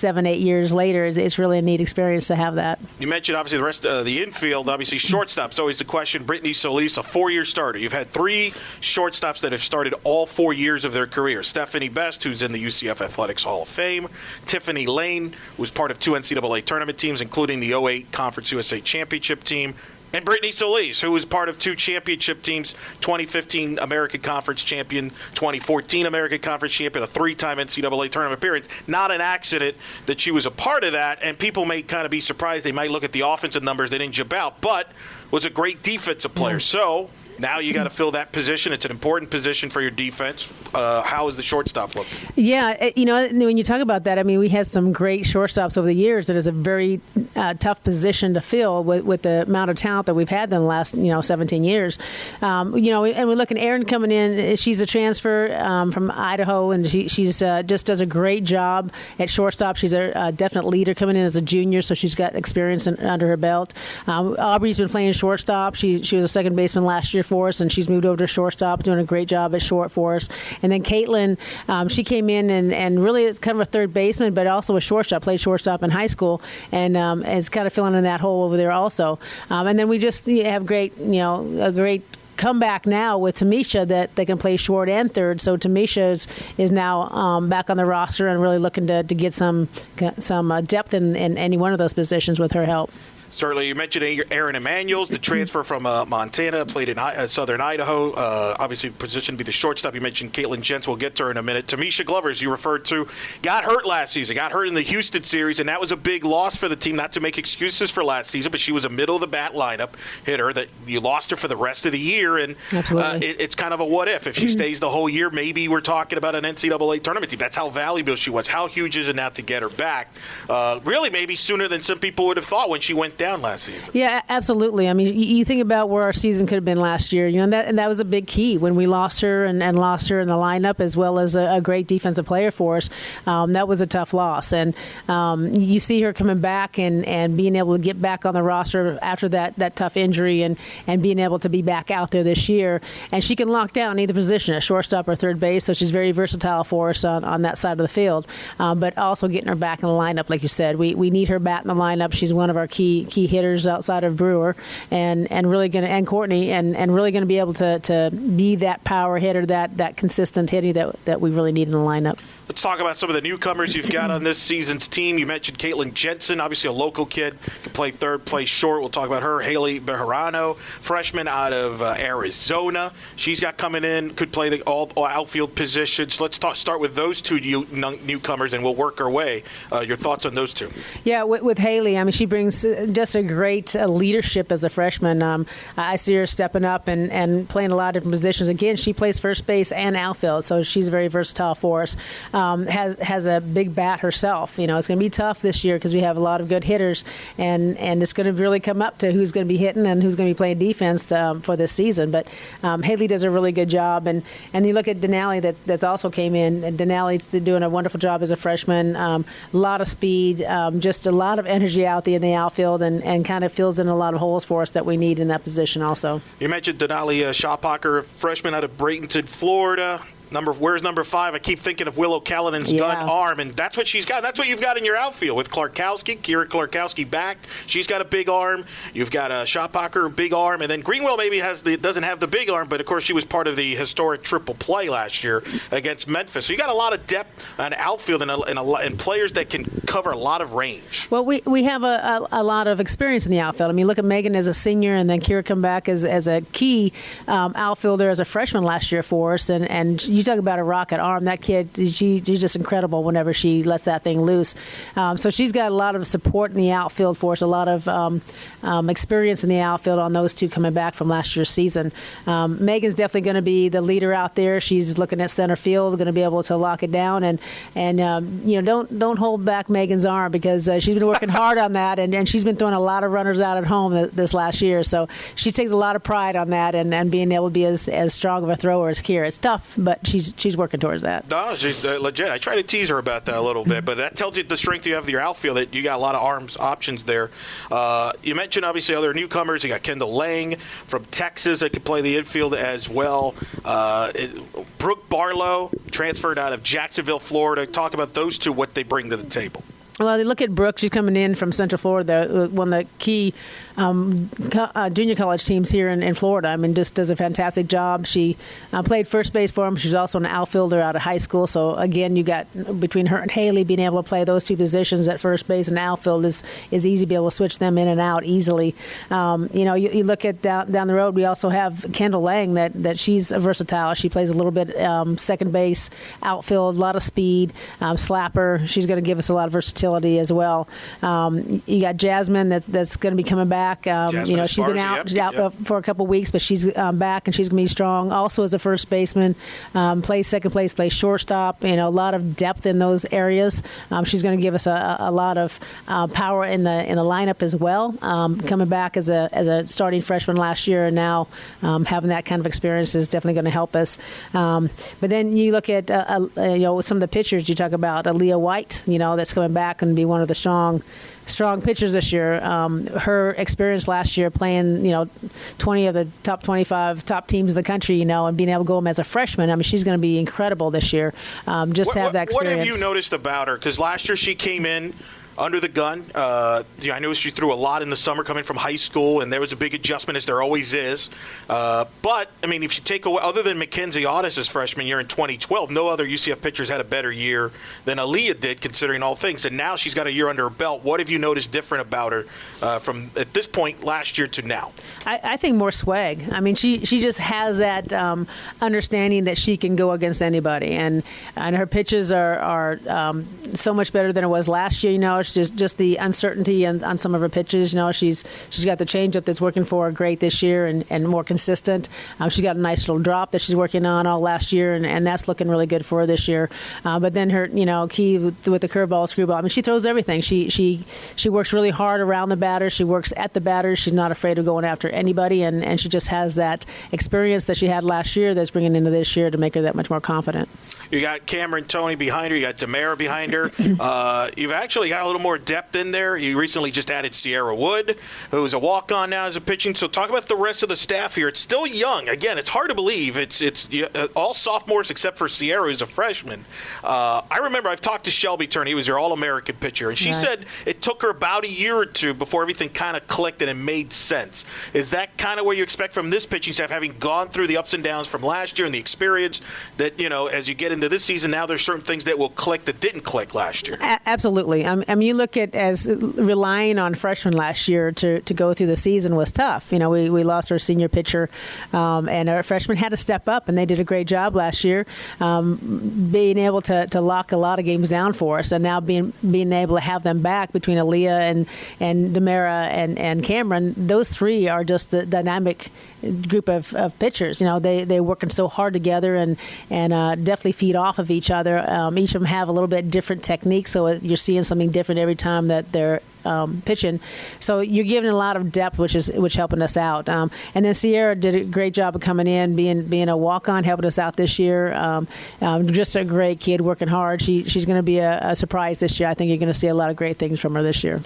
7-8 years later, it's really a neat experience to have that. You mentioned obviously the rest of the infield. Obviously shortstop's always the question. Brittany Solis, a 4-year starter. You've had 3 shortstops that have started all 4 years of their career. Stephanie Best, who's in the UCF Athletics Hall of Fame. Tiffany Lane, who was part of 2 NCAA tournament teams, including the 2008 Conference USA Championship team. And Brittany Solis, who was part of 2 championship teams, 2015 American Conference champion, 2014 American Conference champion, a 3-time NCAA tournament appearance. Not an accident that she was a part of that, and people may kind of be surprised. They might look at the offensive numbers. They didn't jump out, but was a great defensive player. So now you got to fill that position. It's an important position for your defense. How is the shortstop looking? Yeah, when you talk about that, I mean, we had some great shortstops over the years. It is a very tough position to fill with the amount of talent that we've had in the last 17 years. And we look at Erin coming in. She's a transfer from Idaho, and she's just does a great job at shortstop. She's a definite leader coming in as a junior, so she's got experience under her belt. Aubrey's been playing shortstop. She was a second baseman last year for us, and she's moved over to shortstop, doing a great job at short for us. And then Caitlin, she came in and really is kind of a third baseman, but also a shortstop, played shortstop in high school, and is kind of filling in that hole over there also. And then we just have a great comeback now with Tamisha that they can play short and third. So Tamisha is now back on the roster and really looking to get some depth in any one of those positions with her help. Certainly, you mentioned Aaron Emanuels, the transfer from Montana, played in Southern Idaho. Obviously, positioned to be the shortstop. You mentioned Caitlin Jentz. We'll get to her in a minute. Tamisha Glover, as you referred to, got hurt last season. Got hurt in the Houston series, and that was a big loss for the team. Not to make excuses for last season, but she was a middle-of-the-bat lineup hitter that you lost her for the rest of the year, and it's kind of a what-if. If she stays the whole year, maybe we're talking about an NCAA tournament team. That's how valuable she was. How huge is it now to get her back? Really, maybe sooner than some people would have thought when she went down last season. Yeah, absolutely. I mean, you think about where our season could have been last year, that was a big key when we lost her and lost her in the lineup, as well as a great defensive player for us. That was a tough loss. And you see her coming back and being able to get back on the roster after that tough injury and being able to be back out there this year. And she can lock down either position, a shortstop or third base, so she's very versatile for us on that side of the field. But also getting her back in the lineup, like you said. We need her back in the lineup. She's one of our key hitters outside of Brewer, and really going to, and Courtney, and really going to be able to be that power hitter, that consistent hitting that we really need in the lineup. Let's talk about some of the newcomers you've got on this season's team. You mentioned Caitlin Jensen, obviously a local kid, can play third, play short. We'll talk about her. Haley Bejarano, freshman out of Arizona. She's got coming in, could play the all outfield positions. Let's start with those 2 newcomers, and we'll work our way. Your thoughts on those 2? Yeah, with Haley, I mean, she brings just a great leadership as a freshman. I see her stepping up and playing a lot of different positions. Again, she plays first base and outfield, so she's very versatile for us. Has a big bat herself. It's going to be tough this year because we have a lot of good hitters, and it's going to really come up to who's going to be hitting and who's going to be playing defense for this season. But Haley does a really good job, and you look at Denali that's also came in, and Denali's doing a wonderful job as a freshman. A lot of speed, just a lot of energy out there in the outfield, and kind of fills in a lot of holes for us that we need in that position also. You mentioned Denali Schaupacher, a freshman out of Bradenton, Florida. Where's number 5? I keep thinking of Willow Callahan's gun arm, and that's what she's got. That's what you've got in your outfield with Kira Clarkowski back. She's got a big arm. You've got Schoppacher, big arm, and then Greenwell maybe doesn't have the big arm, but of course she was part of the historic triple play last year against Memphis. So you got a lot of depth on outfield and players that can cover a lot of range. Well, we have a lot of experience in the outfield. I mean, look at Megan as a senior, and then Kira come back as a key outfielder as a freshman last year for us, and you talk about a rocket arm. That kid, she's just incredible whenever she lets that thing loose. So she's got a lot of support in the outfield for us, a lot of experience in the outfield on those two coming back from last year's season. Megan's definitely going to be the leader out there. She's looking at center field, going to be able to lock it down, and don't hold back Megan's arm, because she's been working hard on that, and she's been throwing a lot of runners out at home this last year. So she takes a lot of pride on that, and being able to be as strong of a thrower as Kira. It's tough, but she's working towards that. No, she's legit. I try to tease her about that a little bit, but that tells you the strength you have of your outfield, that you got a lot of options there. You mentioned, obviously, other newcomers. You got Kendall Lang from Texas that could play the infield as well. Brooke Barlow, transferred out of Jacksonville, Florida. Talk about those two, what they bring to the table. Well, you look at Brooke. She's coming in from Central Florida, one of the key junior college teams here in Florida. I mean, just does a fantastic job. She played first base for them. She's also an outfielder out of high school. So, again, you got between her and Haley being able to play those two positions at first base and outfield is easy to be able to switch them in and out easily. You look at down the road, we also have Kendall Lang, that she's versatile. She plays a little bit second base, outfield, a lot of speed, slapper. She's going to give us a lot of versatility as well. You got Jasmine that's going to be coming back. She's been out for a couple of weeks, but she's back, and she's going to be strong. Also as a first baseman, plays second place, plays shortstop. A lot of depth in those areas. She's going to give us a lot of power in the lineup as well. Coming back as a starting freshman last year, and now having that kind of experience is definitely going to help us. But then you look at some of the pitchers. You talk about Aaliyah White, that's coming back and be one of the strong pitchers this year. Her experience last year playing, 20 of the top 25 top teams in the country, and being able to go home as a freshman. I mean, she's going to be incredible this year. Have that experience. What have you noticed about her? Because last year she came in under the gun. I know she threw a lot in the summer coming from high school, and there was a big adjustment, as there always is. But, I mean, if you take away, other than Mackenzie Audis' freshman year in 2012, no other UCF pitchers had a better year than Aaliyah did, considering all things. And now she's got a year under her belt. What have you noticed different about her from at this point last year to now? I think more swag. I mean, she just has that understanding that she can go against anybody, and her pitches are so much better than it was last year. It's just the uncertainty on some of her pitches. She's got the changeup that's working for her great this year and more consistent. She's got a nice little drop that she's working on all last year, and that's looking really good for her this year. But then her key with the curveball, screwball. I mean, she throws everything. She works really hard around the batter. She works at the batter. She's not afraid of going after anybody, and she just has that experience that she had last year that's bringing into this year to make her that much more confident. You got Cameron Toney behind her. You got Demara behind her. You've actually got a little more depth in there. You recently just added Sierra Wood, who's a walk-on now as a pitching. So talk about the rest of the staff here. It's still young. Again, it's hard to believe. It's all sophomores except for Sierra, who's a freshman. I remember I've talked to Shelby Turner. He was your All-American pitcher. And she said it took her about a year or two before everything kind of clicked and it made sense. Is that kind of what you expect from this pitching staff, having gone through the ups and downs from last year and the experience that, as you get into this season, now there's certain things that will click that didn't click last year? Absolutely. I mean, you look at as relying on freshmen last year to go through the season was tough. We lost our senior pitcher, and our freshmen had to step up, and they did a great job last year, being able to lock a lot of games down for us, and now being able to have them back between Aaliyah and Demara and Cameron. Those three are just the dynamic group of pitchers. They're working so hard together and definitely feed off of each other. Each of them have a little bit different techniques, so you're seeing something different every time that they're pitching. So you're giving a lot of depth, which helping us out. And then Sierra did a great job of coming in, being a walk-on, helping us out this year. Just a great kid, working hard. She's going to be a surprise this year. I think you're going to see a lot of great things from her this year.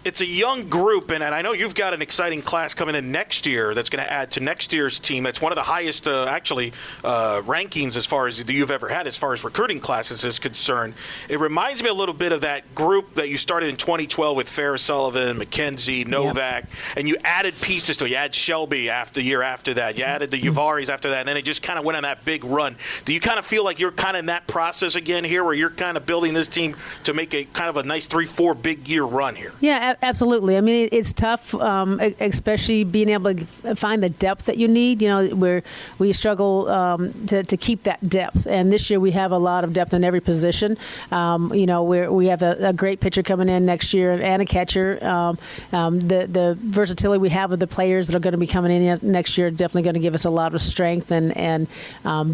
it's a young group, and I know you've got an exciting class coming in next year that's going to add to next year's team. That's one of the highest, rankings as far as you've ever had as far as recruiting classes is concerned. It reminds me a little bit of that group that you started in 2012 with Farrah Sullivan, McKenzie, Novak, and you added pieces to it. You add Shelby after the year after that. You added the Uvaris after that, and then it just kind of went on that big run. Do you kind of feel like you're kind of in that process again here, where you're kind of building this team to make a kind of a nice 3-4 big year run here? Yeah, absolutely. I mean, it's tough, especially being able to find the depth that you need. You know, where we struggle to keep that depth. And this year we have a lot of depth in every position. You know, we have a great pitcher coming in next year and a catcher. The versatility we have of the players that are going to be coming in next year definitely going to give us a lot of strength and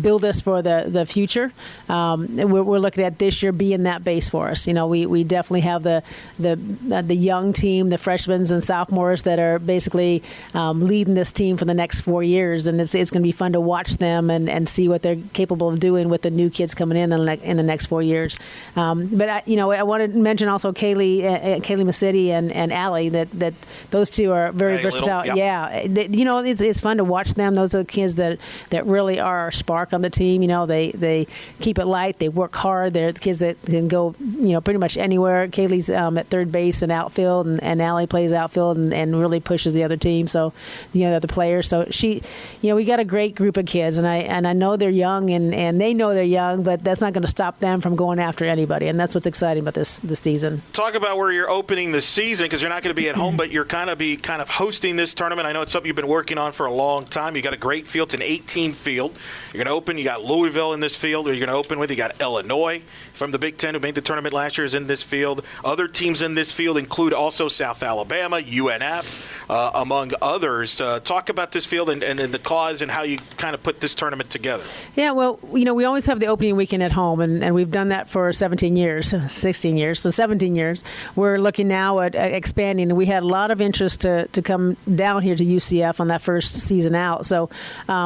build us for the future. We're looking at this year being that base for us. You know, we definitely have the young team, the freshmen and sophomores that are basically leading this team for the next 4 years, and it's going to be fun to watch them and see what they're capable of doing with the new kids coming in the next 4 years. But I want to mention also Kaylee Massetti and Allie, that those two are very versatile. Yep. Yeah, it's fun to watch them. Those are kids that really are our spark on the team. You know, they keep it light, they work hard. They're the kids that can go pretty much anywhere. Kaylee's at third base and outfield, and Allie plays outfield and really pushes the other team. So the other players. So we got a great group of kids, and I know they're young and they know they're young, but that's not going to stop them from going after anybody, and that's what's exciting about this season. Talk about where you're opening the season, because you're not going to be at home, but you're kind of hosting this tournament. I know it's something you've been working on for a long time. You got a great field. It's an 8-team field. You're going to open. You got Louisville in this field. Or you're going to open with. You got Illinois from the Big Ten, who made the tournament last year, is in this field. Other teams in this field include also South Alabama, UNF, among others. Talk about this field and the cause and how you kind of put this tournament together. Yeah, well, we always have the opening weekend at home, and we've done that for 16 years, so 17 years. We're looking now at expanding, and we had a lot of interest to come down here to UCF on that first season out. So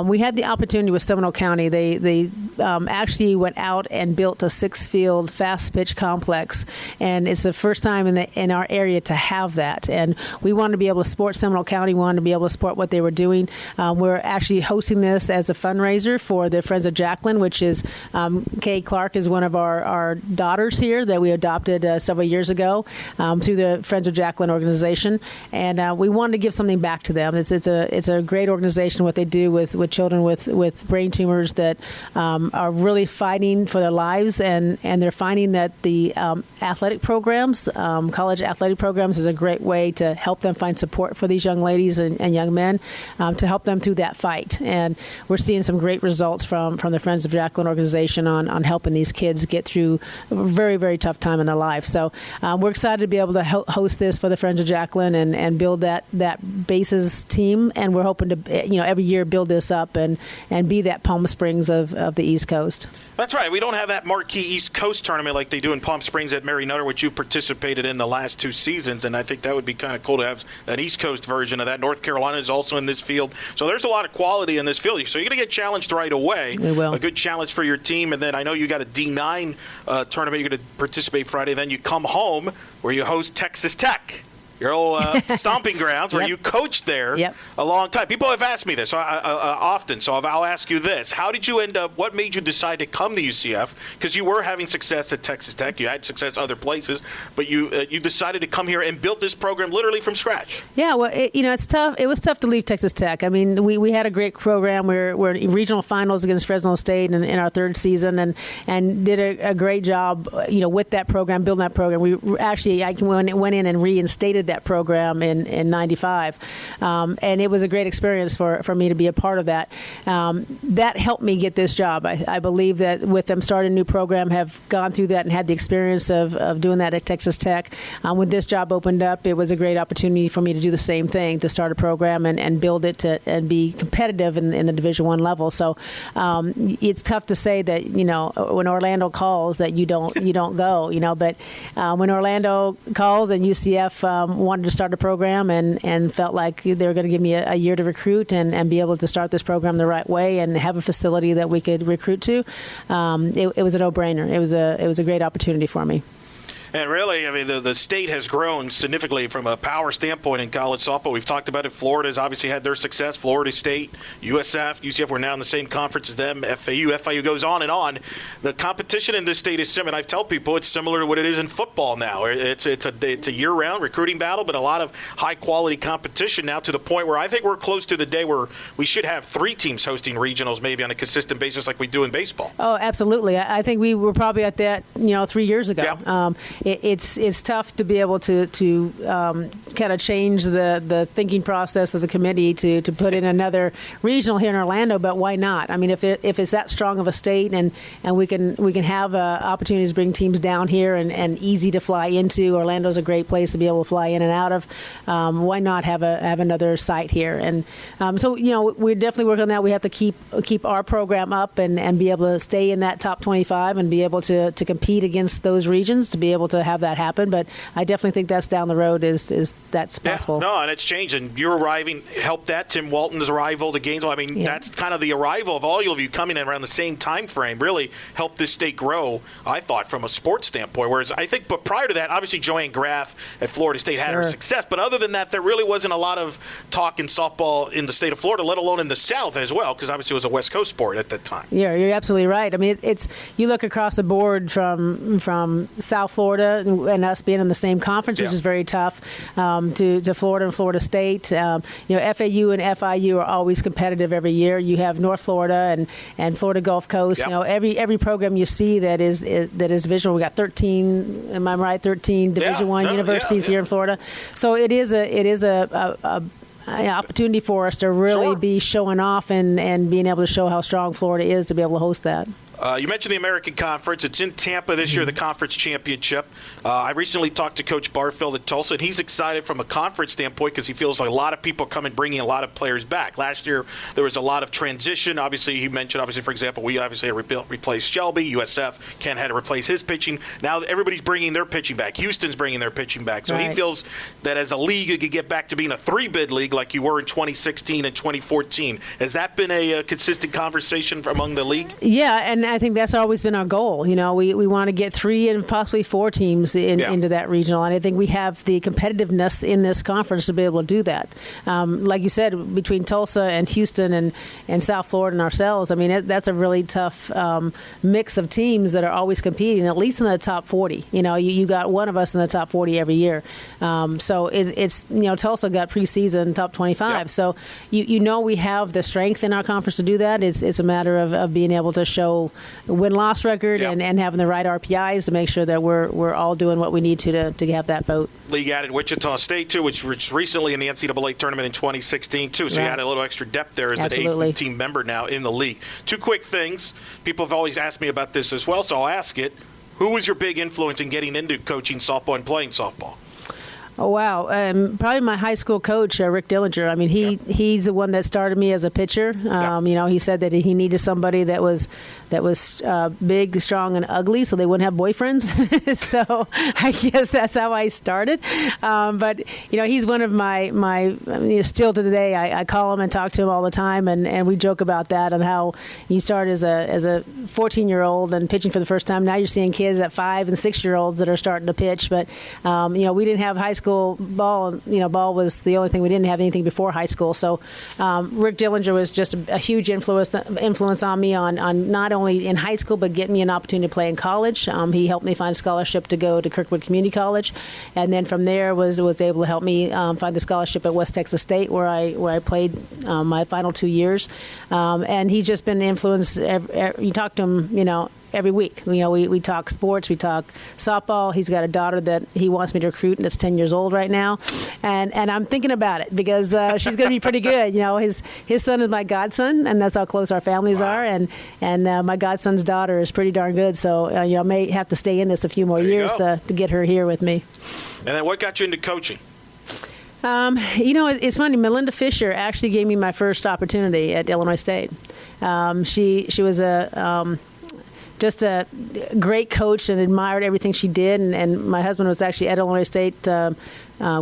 we had the opportunity with Seminole County. They actually went out and built a 6-field fast pitch complex, and it's the first time in our area to have that. And we wanted to be able to support Seminole County. We wanted to be able to support what they were doing. We're actually hosting this as a fundraiser for the Friends of Jacqueline, which is Kay Clark is one of our daughters here that we adopted several years ago through the Friends of Jacqueline organization, and we wanted to give something back to them. It's a great organization, what they do with children with brain tumors that are really fighting for their lives, and they're finding that the athletic programs, college athletic programs, is a great way to help them find support for these young ladies and young men to help them through that fight. And we're seeing some great results from the Friends of Jacqueline organization on helping these kids get through a very, very tough time in their life. So we're excited to be able to host this for the Friends of Jacqueline and build that bases team. And we're hoping to, every year build this up and be that Palm Springs of the East Coast. That's right. We don't have that marquee East Coast tournament like they do in Palm Springs at Mary Nutter, which you've participated in the last 2 seasons, and I think that would be kind of cool to have an East Coast version of that. North Carolina is also in this field. So there's a lot of quality in this field. So you're going to get challenged right away. We will. A good challenge for your team. And then I know you got a D9 tournament you're going to participate Friday. Then you come home where you host Texas Tech, your old stomping grounds, where you coached there a long time. People have asked me this often, so I'll ask you this. How did you end up, what made you decide to come to UCF? Because you were having success at Texas Tech. You had success other places, but you decided to come here and build this program literally from scratch. Yeah, well, it's tough. It was tough to leave Texas Tech. I mean, we had a great program. We're in regional finals against Fresno State in our 3rd season and did a great job, with that program, building that program. I went in and reinstated that program in 95, and it was a great experience for me to be a part of that. That helped me get this job. I believe that with them starting a new program, have gone through that and had the experience of doing that at Texas Tech. When this job opened up, it was a great opportunity for me to do the same thing, to start a program and build it and be competitive in the Division I level. So it's tough to say that when Orlando calls that you don't go, but when Orlando calls and UCF wanted to start a program and felt like they were going to give me a year to recruit and be able to start this program the right way and have a facility that we could recruit to, it was a no-brainer. It was a great opportunity for me. And really, I mean, the state has grown significantly from a power standpoint in college softball. We've talked about it. Florida's obviously had their success. Florida State, USF, UCF, we're now in the same conference as them. FIU goes on and on. The competition in this state is similar. I tell people it's similar to what it is in football now. It's a year-round recruiting battle, but a lot of high-quality competition now, to the point where I think we're close to the day where we should have 3 teams hosting regionals maybe on a consistent basis like we do in baseball. Oh, absolutely. I think we were probably at that, 3 years ago. Yeah. It's tough to be able to kind of change the thinking process of the committee to put in another regional here in Orlando, but why not? I mean, if it's that strong of a state and we can have opportunities to bring teams down here and easy to fly into. Orlando's a great place to be able to fly in and out of. Why not have another site here? And so we're definitely working on that. We have to keep our program up and be able to stay in that top 25 and be able to compete against those regions to be able to have that happen. But I definitely think that's down the road is that's possible. No, and it's changed. And your arriving helped that. Tim Walton's arrival to Gainesville. I mean, that's kind of the arrival of all of you coming in around the same time frame really helped this state grow, I thought, from a sports standpoint. Whereas I think, but prior to that, obviously Joanne Graff at Florida State had her success. But other than that, there really wasn't a lot of talk in softball in the state of Florida, let alone in the South as well, because obviously it was a West Coast sport at that time. Yeah, you're absolutely right. I mean, it's you look across the board from South Florida and us being in the same conference, which is very tough, to Florida and Florida State. FAU and FIU are always competitive every year. You have North Florida and Florida Gulf Coast. Yep. Every program you see that is divisional. We got 13. Am I right? 13 Division I universities here in Florida. So it is a opportunity for us to really be showing off and being able to show how strong Florida is to be able to host that. You mentioned the American Conference. It's in Tampa this year, the conference championship. I recently talked to Coach Barfield at Tulsa, and he's excited from a conference standpoint because he feels like a lot of people are bringing a lot of players back. Last year, there was a lot of transition. Obviously, he mentioned, for example, we obviously replaced Shelby. USF, Ken had to replace his pitching. Now everybody's bringing their pitching back. Houston's bringing their pitching back. So he feels that as a league, you could get back to being a 3-bid league like you were in 2016 and 2014. Has that been a consistent conversation among the league? Yeah, and I think that's always been our goal. We want to get 3 and possibly 4 teams into that regional, and I think we have the competitiveness in this conference to be able to do that. Like you said, between Tulsa and Houston and South Florida and ourselves, I mean, that's a really tough mix of teams that are always competing, at least in the top 40. You got one of us in the top 40 every year. So it's Tulsa got preseason top 25. Yep. So we have the strength in our conference to do that. It's a matter of being able to show win-loss record and having the right RPIs to make sure that we're all doing what we need to have that vote. League added Wichita State, too, which was recently in the NCAA tournament in 2016, too. So you added a little extra depth there as an 8th team member now in the league. 2 quick things. People have always asked me about this as well, so I'll ask it. Who was your big influence in getting into coaching softball and playing softball? Oh, wow. Probably my high school coach, Rick Dillinger. I mean, he's the one that started me as a pitcher. He said that he needed somebody that was big, strong, and ugly so they wouldn't have boyfriends. So I guess that's how I started. But he's one of my still to the day, I call him and talk to him all the time, and we joke about that and how you start as a 14-year-old and pitching for the first time. Now you're seeing kids at 5- and 6-year-olds that are starting to pitch. But, we didn't have high school ball. Ball was the only thing. We didn't have anything before high school. So Rick Dillinger was just a huge influence on me on not only in high school, but getting me an opportunity to play in college. He helped me find a scholarship to go to Kirkwood Community College. And then from there was able to help me find the scholarship at West Texas State where I played my final 2 years. And he's just been influenced. You talk to him, every week. We talk sports, we talk softball. He's got a daughter that he wants me to recruit that's 10 years old right now. And I'm thinking about it because she's going to be pretty good. His son is my godson, and that's how close our families are. And my godson's daughter is pretty darn good. So, I may have to stay in this a few more years to get her here with me. And then what got you into coaching? It's funny. Melinda Fisher actually gave me my first opportunity at Illinois State. She was just a great coach and admired everything she did. And my husband was actually at Illinois State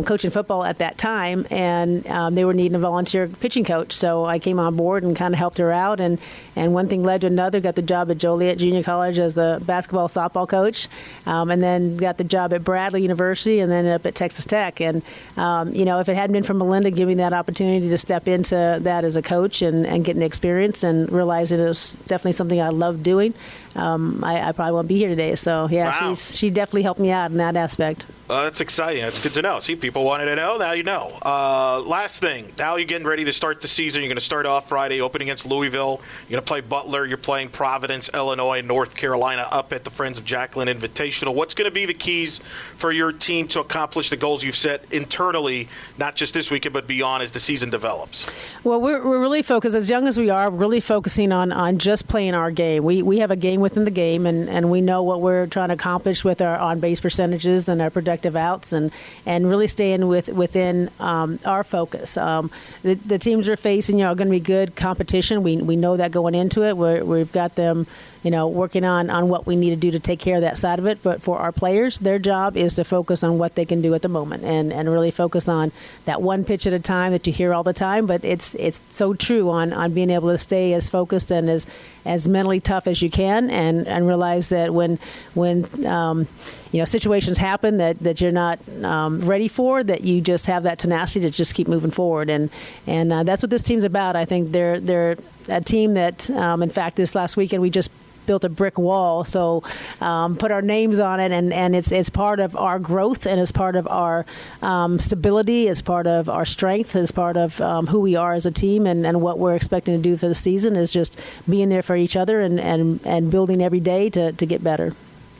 coaching football at that time, and they were needing a volunteer pitching coach. So I came on board and kind of helped her out, and one thing led to another. Got the job at Joliet Junior College as the basketball softball coach, and then got the job at Bradley University, and then up at Texas Tech. And if it hadn't been for Melinda giving that opportunity to step into that as a coach and getting the experience and realizing it was definitely something I loved doing, I probably won't be here today. So yeah, wow. she definitely helped me out in that aspect. That's exciting. That's good to know. See, people wanted to know. Now you know. Last thing. Now you're getting ready to start the season. You're going to start off Friday, open against Louisville. You're going to play Butler. You're playing Providence, Illinois, North Carolina up at the Friends of Jacqueline Invitational. What's going to be the keys for your team to accomplish the goals you've set internally, not just this weekend, but beyond as the season develops? Well, we're really focused, as young as we are, really focusing on just playing our game. We have a game within the game, and we know what we're trying to accomplish with our on-base percentages and our productive outs, and really staying within our focus. The teams we're facing are going to be good competition. We know that going into it. We've got them working on what we need to do to take care of that side of it. But for our players, their job is to focus on what they can do at the moment and really focus on that one pitch at a time that you hear all the time. But it's so true on being able to stay as focused and as mentally tough as you can, and realize that when situations happen that you're not ready for, that you just have that tenacity to just keep moving forward. And that's what this team's about. I think they're a team that, in fact, this last weekend we just built a brick wall, so put our names on it, and it's part of our growth, and it's part of our stability, it's part of our strength, it's part of who we are as a team, and what we're expecting to do for the season is just being there for each other and building every day to get better.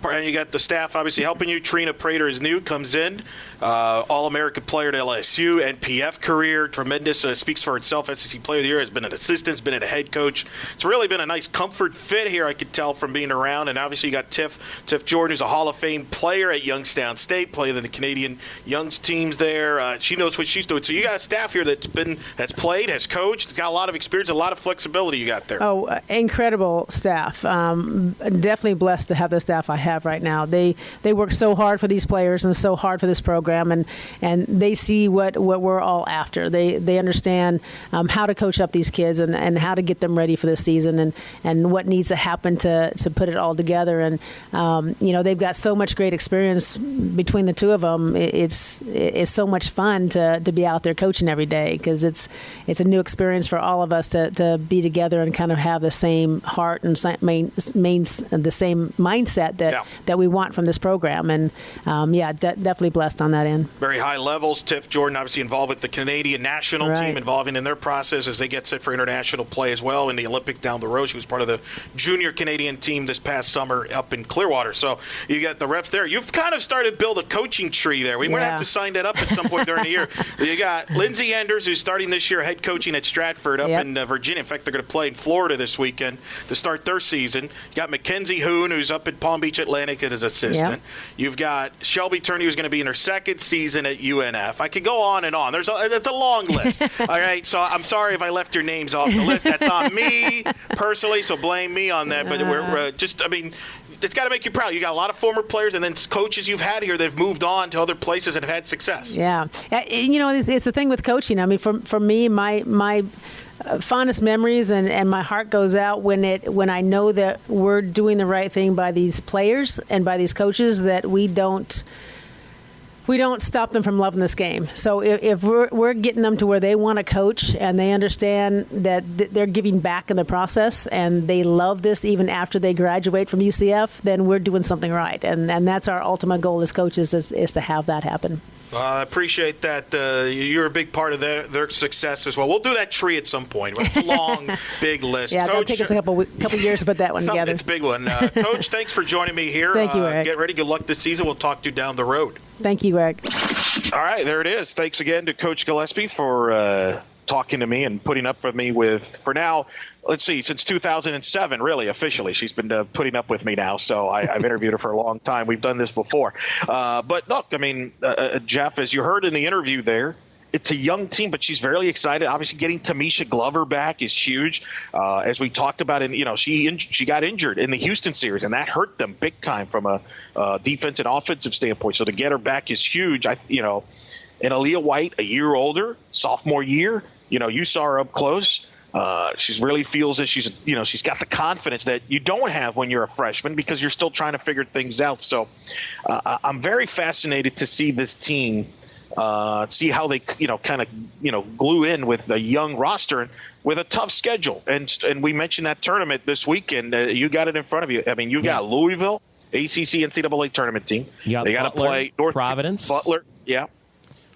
And you got the staff obviously helping you. Trina Prater is new, comes in, All-American player at LSU, NPF career, tremendous, speaks for itself. SEC Player of the Year, has been an assistant, has been a head coach. It's really been a nice comfort fit here, I could tell from being around. And obviously you got Tiff Jordan, who's a Hall of Fame player at Youngstown State, played in the Canadian Youngs teams there. She knows what she's doing. So you got a staff here that's played, has coached, has got a lot of experience, a lot of flexibility you got there. Oh, incredible staff. Definitely blessed to have the staff I have right now. They work so hard for these players and so hard for this program, and they see what we're all after. They understand how to coach up these kids and how to get them ready for this season and what needs to happen to put it all together. And they've got so much great experience between the two of them. It's so much fun to be out there coaching every day, because it's a new experience for all of us to be together and kind of have the same heart and the same mindset that we want from this program. And definitely blessed on that end. Very high levels. Tiff Jordan obviously involved with the Canadian national team, involving in their process as they get set for international play as well in the Olympic down the road. She was part of the junior Canadian team this past summer up in Clearwater. So you got the reps there. You've kind of started to build a coaching tree there. We might have to sign that up at some point during the year. You got Lindsay Enders, who's starting this year head coaching at Stratford up in Virginia. In fact, they're going to play in Florida this weekend to start their season. You got Mackenzie Hoon, who's up at Palm Beach Atlantic as assistant. You've got Shelby Turney, who's going to be in her second season at UNF. I could go on and on. That's a long list. All right, so I'm sorry if I left your names off the list. That's on me personally, so blame me on that. But it's got to make you proud. You got a lot of former players and then coaches you've had here that have moved on to other places and have had success. Yeah. It's the thing with coaching. I mean, for me, my fondest memories and my heart goes out when I know that we're doing the right thing by these players and by these coaches, that we don't stop them from loving this game. So if we're getting them to where they want to coach and they understand that they're giving back in the process and they love this even after they graduate from UCF, then we're doing something right. And that's our ultimate goal as coaches is to have that happen. I appreciate that. You're a big part of their success as well. We'll do that tree at some point. It's a long, big list. Yeah, it'll take us a couple years to put that one together. It's a big one. Coach, thanks for joining me here. Thank you, Eric. Get ready. Good luck this season. We'll talk to you down the road. Thank you, Eric. All right, there it is. Thanks again to Coach Gillispie for talking to me and putting up with me for now, let's see, since 2007, really, officially. She's been putting up with me now, so I've interviewed her for a long time. We've done this before. But look, I mean, Jeff, as you heard in the interview there, it's a young team, but she's very excited. Obviously, getting Tamisha Glover back is huge. As we talked about, she got injured in the Houston series, and that hurt them big time from a defense and offensive standpoint. So to get her back is huge. And Aaliyah White, a year older, sophomore year, you saw her up close. She really feels that she's got the confidence that you don't have when you're a freshman because you're still trying to figure things out. So I'm very fascinated to see this team, see how they, glue in with a young roster with a tough schedule. And we mentioned that tournament this weekend. You got it in front of you. I mean, you got Louisville, ACC NCAA tournament team. They got to play Providence. Butler, yeah.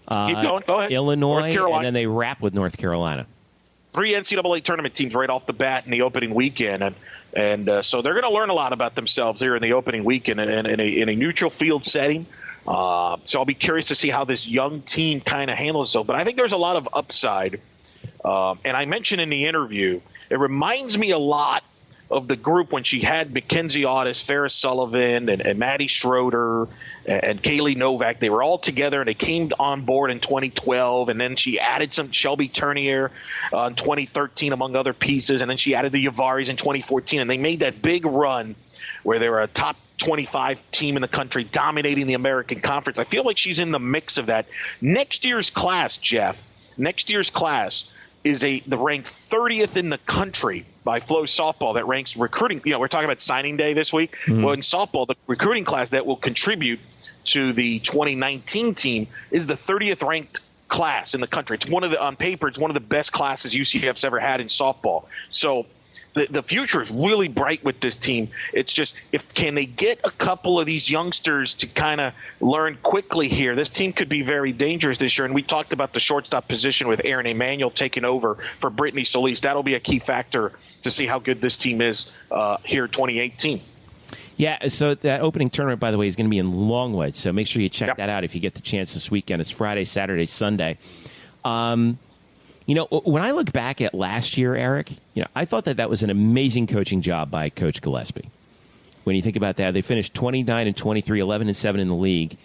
Keep going. Go ahead. Illinois, and then they wrap with North Carolina. 3 NCAA tournament teams right off the bat in the opening weekend, and so they're going to learn a lot about themselves here in the opening weekend in a neutral field setting. So I'll be curious to see how this young team kind of handles itself. But I think there's a lot of upside. And I mentioned in the interview, it reminds me a lot of the group when she had Mackenzie Audis, Farrah Sullivan, and Maddie Schroeder, and Kaylee Novak. They were all together, and they came on board in 2012, and then she added some Shelby Turnier in 2013, among other pieces, and then she added the Yavaris in 2014, and they made that big run where they were a top 25 team in the country dominating the American Conference. I feel like she's in the mix of that. Next year's class, Jeff, is the ranked 30th in the country by Flow Softball that ranks recruiting. We're talking about signing day this week. Mm-hmm. Well, in softball, the recruiting class that will contribute to the 2019 team is the 30th ranked class in the country. It's on paper, it's one of the best classes UCF's ever had in softball. So the future is really bright with this team. It's just, can they get a couple of these youngsters to kind of learn quickly here? This team could be very dangerous this year. And we talked about the shortstop position with Aaron Emanuel taking over for Brittany Solis. That'll be a key factor to see how good this team is here 2018. Yeah, so that opening tournament, by the way, is going to be in Longwood. So make sure you check that out if you get the chance this weekend. It's Friday, Saturday, Sunday. When I look back at last year, Eric, I thought that was an amazing coaching job by Coach Gillispie. When you think about that, they finished 29-23, 11-7 in the league,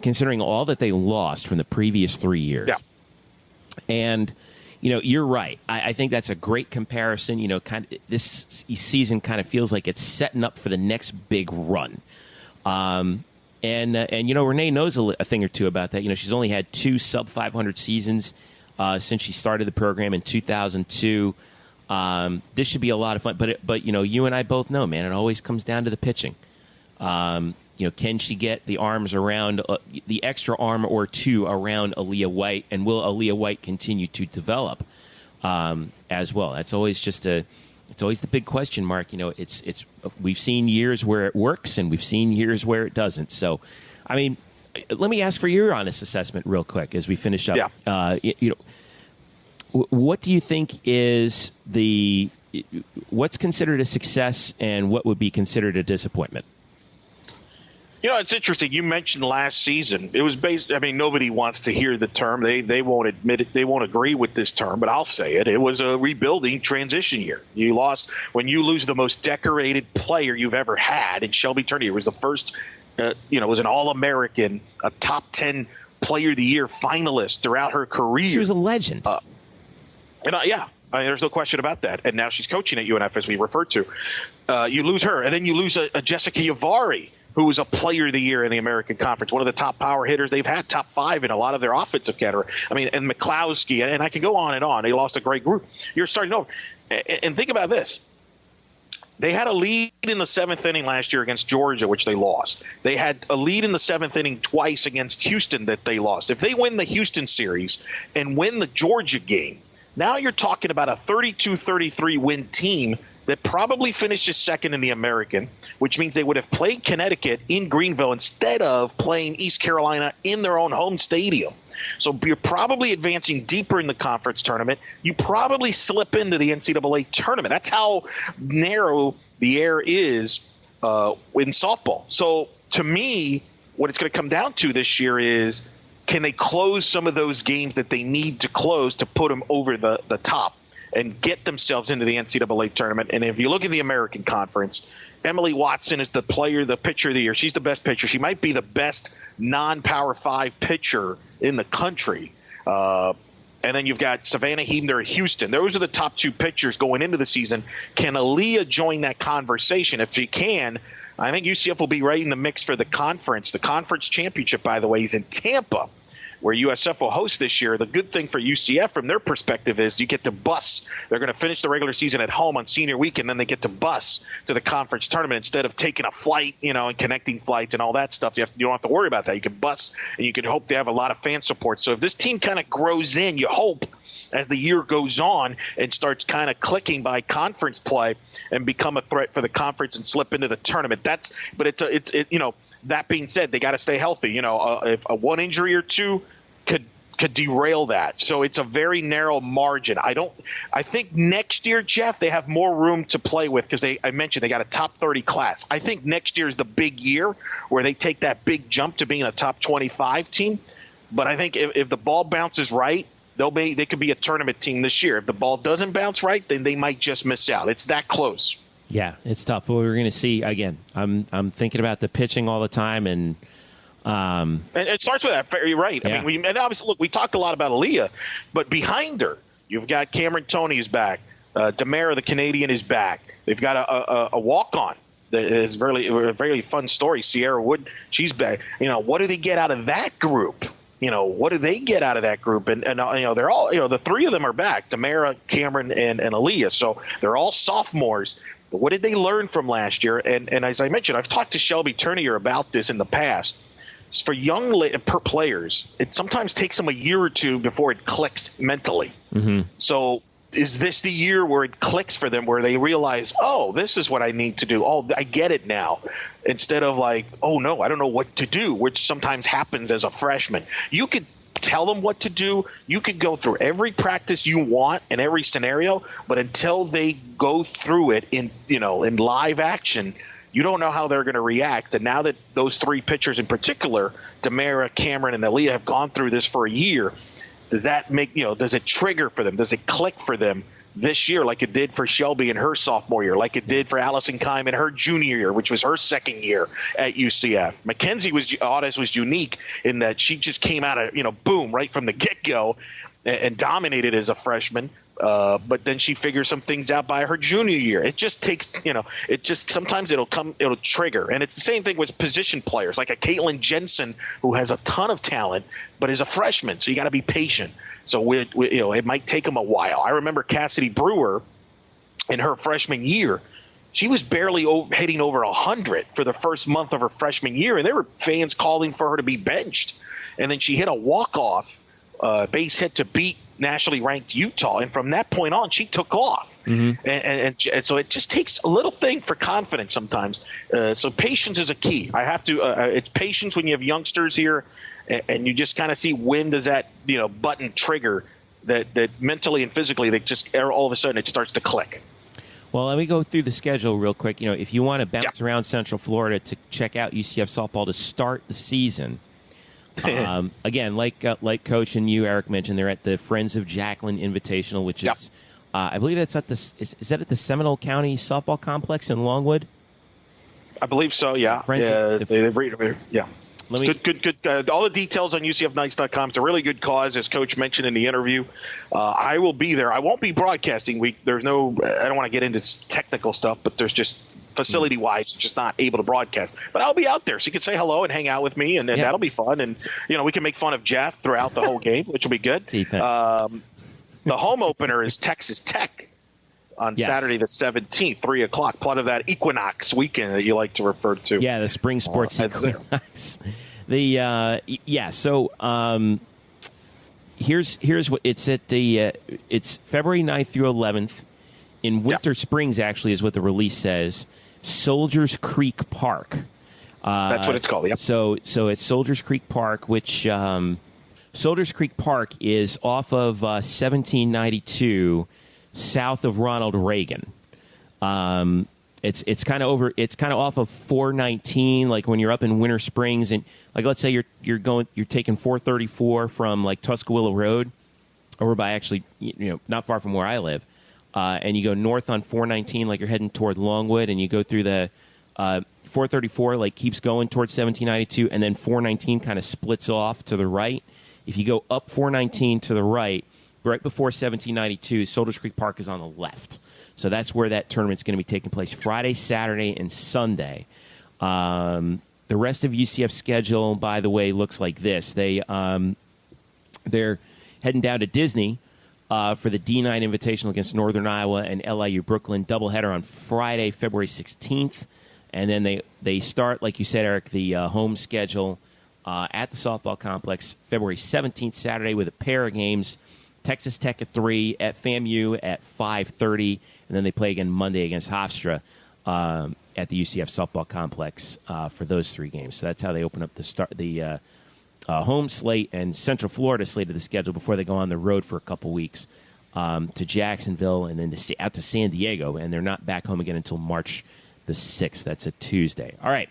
considering all that they lost from the previous 3 years. Yeah. And, you're right. I think that's a great comparison. This season kind of feels like it's setting up for the next big run. And Renee knows a thing or two about that. She's only had 2 sub-500 seasons since she started the program in 2002. This should be a lot of fun. But you and I both know, man, it always comes down to the pitching. Can she get the arms around the extra arm or two around Aaliyah White, and will Aaliyah White continue to develop as well? That's always it's always the big question mark. It's we've seen years where it works, and we've seen years where it doesn't. So, I mean, let me ask for your honest assessment real quick as we finish up. Yeah. What do you think is what's considered a success, and what would be considered a disappointment? It's interesting. You mentioned last season. It was based. I mean, nobody wants to hear the term. They won't admit it. They won't agree with this term, but I'll say it. It was a rebuilding transition year. You lost when you lose the most decorated player you've ever had in Shelby Turnier. It was the first. Was an All-American, a top 10 Player of the Year finalist throughout her career. She was a legend. There's no question about that. And now she's coaching at UNF, as we referred to. You lose her, and then you lose a Jessica Yavari, who was a Player of the Year in the American Conference, one of the top power hitters. They've had top 5 in a lot of their offensive category. I mean, and McCloskey, and I can go on and on. They lost a great group. You're starting over. And think about this. They had a lead in the 7th inning last year against Georgia, which they lost. They had a lead in the 7th inning twice against Houston that they lost. If they win the Houston series and win the Georgia game, now you're talking about a 32-33 win team that probably finishes second in the American, which means they would have played Connecticut in Greenville instead of playing East Carolina in their own home stadium. So you're probably advancing deeper in the conference tournament. You probably slip into the NCAA tournament. That's how narrow the air is in softball. So to me, what it's going to come down to this year is, can they close some of those games that they need to close to put them over the top and get themselves into the NCAA tournament? And if you look at the American Conference, Emily Watson is the pitcher of the year. She's the best pitcher. She might be the best non-Power 5 pitcher in the country. And then you've got Savannah Hebner at Houston. Those are the top 2 pitchers going into the season. Can Aaliyah join that conversation? If she can, I think UCF will be right in the mix for the conference. The conference championship, by the way, is in Tampa, where USF will host this year. The good thing for UCF from their perspective is you get to bus. They're going to finish the regular season at home on senior week, and then they get to bus to the conference tournament instead of taking a flight, and connecting flights and all that stuff. You don't have to worry about that. You can bus, and you can hope they have a lot of fan support. So if this team kind of grows in, you hope, as the year goes on and starts kind of clicking by conference play and become a threat for the conference and slip into the tournament. That being said, they got to stay healthy. If a one injury or two could derail that. So it's a very narrow margin. I think next year, Jeff, they have more room to play with because I mentioned they got a top 30 class. I think next year is the big year where they take that big jump to being a top 25 team. But I think if the ball bounces right, they could be a tournament team this year. If the ball doesn't bounce right, then they might just miss out. It's that close. Yeah, it's tough. Well, we're going to see again. I'm thinking about the pitching all the time, and it starts with that. You're right. Yeah. I mean, and obviously, look, we talked a lot about Aaliyah, but behind her, you've got Cameron Toney's back. Demara, the Canadian, is back. They've got a walk-on. That is a very fun story. Sierra Wood, she's back. What do they get out of that group? What do they get out of that group? And they're all, the three of them are back, Demara, Cameron, and Aaliyah. So they're all sophomores. But what did they learn from last year? And as I mentioned, I've talked to Shelby Turnier about this in the past. For young players, it sometimes takes them a year or two before it clicks mentally. Mm-hmm. So is this the year where it clicks for them, where they realize, oh, this is what I need to do. Oh, I get it now. Instead of like, oh, no, I don't know what to do, which sometimes happens as a freshman. You could tell them what to do. You could go through every practice you want in every scenario, but until they go through it in live action, you don't know how they're going to react. And now that those three pitchers in particular, Demara, Cameron, and Aaliyah, have gone through this for a year, does that make, does it trigger for them? Does it click for them this year like it did for Shelby in her sophomore year, like it did for Allison Keim in her junior year, which was her second year at UCF? Mackenzie Audis was unique in that she just came out of, boom, right from the get-go and dominated as a freshman. But then she figures some things out by her junior year. It just takes, sometimes it'll trigger. And it's the same thing with position players, like a Caitlin Jensen, who has a ton of talent, but is a freshman. So you got to be patient. So it might take them a while. I remember Cassidy Brewer in her freshman year. She was barely hitting over 100 for the first month of her freshman year, and there were fans calling for her to be benched. And then she hit a walk-off base hit to beat nationally ranked Utah, and from that point on, she took off. Mm-hmm. And so it just takes a little thing for confidence sometimes. So patience is a key. It's patience when you have youngsters here, and you just kind of see when does that button trigger that mentally and physically that just all of a sudden it starts to click. Well, let me go through the schedule real quick. If you want to bounce around Central Florida to check out UCF softball to start the season. Again, like Coach and you, Eric, mentioned, they're at the Friends of Jacqueline Invitational, which is, I believe that's at is that at the Seminole County Softball Complex in Longwood? I believe so. Yeah. Yeah. Good. All the details on UCFKnights.com. It's a really good cause, as Coach mentioned in the interview. I will be there. I won't be broadcasting. I don't want to get into technical stuff, but there's just facility-wise, just not able to broadcast. But I'll be out there, so you can say hello and hang out with me, and that'll be fun. And, we can make fun of Jeff throughout the whole game, which will be good. The home opener is Texas Tech on Saturday the 17th, 3 o'clock, part of that Equinox weekend that you like to refer to. Yeah, the spring sports Equinox. Here's what it's at it's February 9th through 11th in Winter Springs, actually, is what the release says. Soldiers Creek Park. That's what it's called. Yep. So it's Soldiers Creek Park, which Soldiers Creek Park is off of 1792, south of Ronald Reagan. It's kind of off of 419, like when you're up in Winter Springs, and like let's say you're taking 434 from like Tuscaloosa Road, over by actually not far from where I live. And you go north on 419, like you're heading toward Longwood, and you go through the 434, like keeps going towards 1792, and then 419 kind of splits off to the right. If you go up 419 to the right before 1792, Soldiers Creek Park is on the left. So that's where that tournament's going to be taking place Friday, Saturday, and Sunday. The rest of UCF's schedule, by the way, looks like this. They They're heading down to Disney for the D9 Invitational against Northern Iowa and LIU Brooklyn doubleheader on Friday, February 16th. And then they start, like you said, Eric, the home schedule at the softball complex February 17th, Saturday, with a pair of games. Texas Tech at 3, at FAMU at 5:30, and then they play again Monday against Hofstra at the UCF Softball Complex for those 3 games. So that's how they open up the home slate and Central Florida slate of the schedule before they go on the road for a couple weeks to Jacksonville and then out to San Diego, and they're not back home again until March the 6th. That's a Tuesday. All right.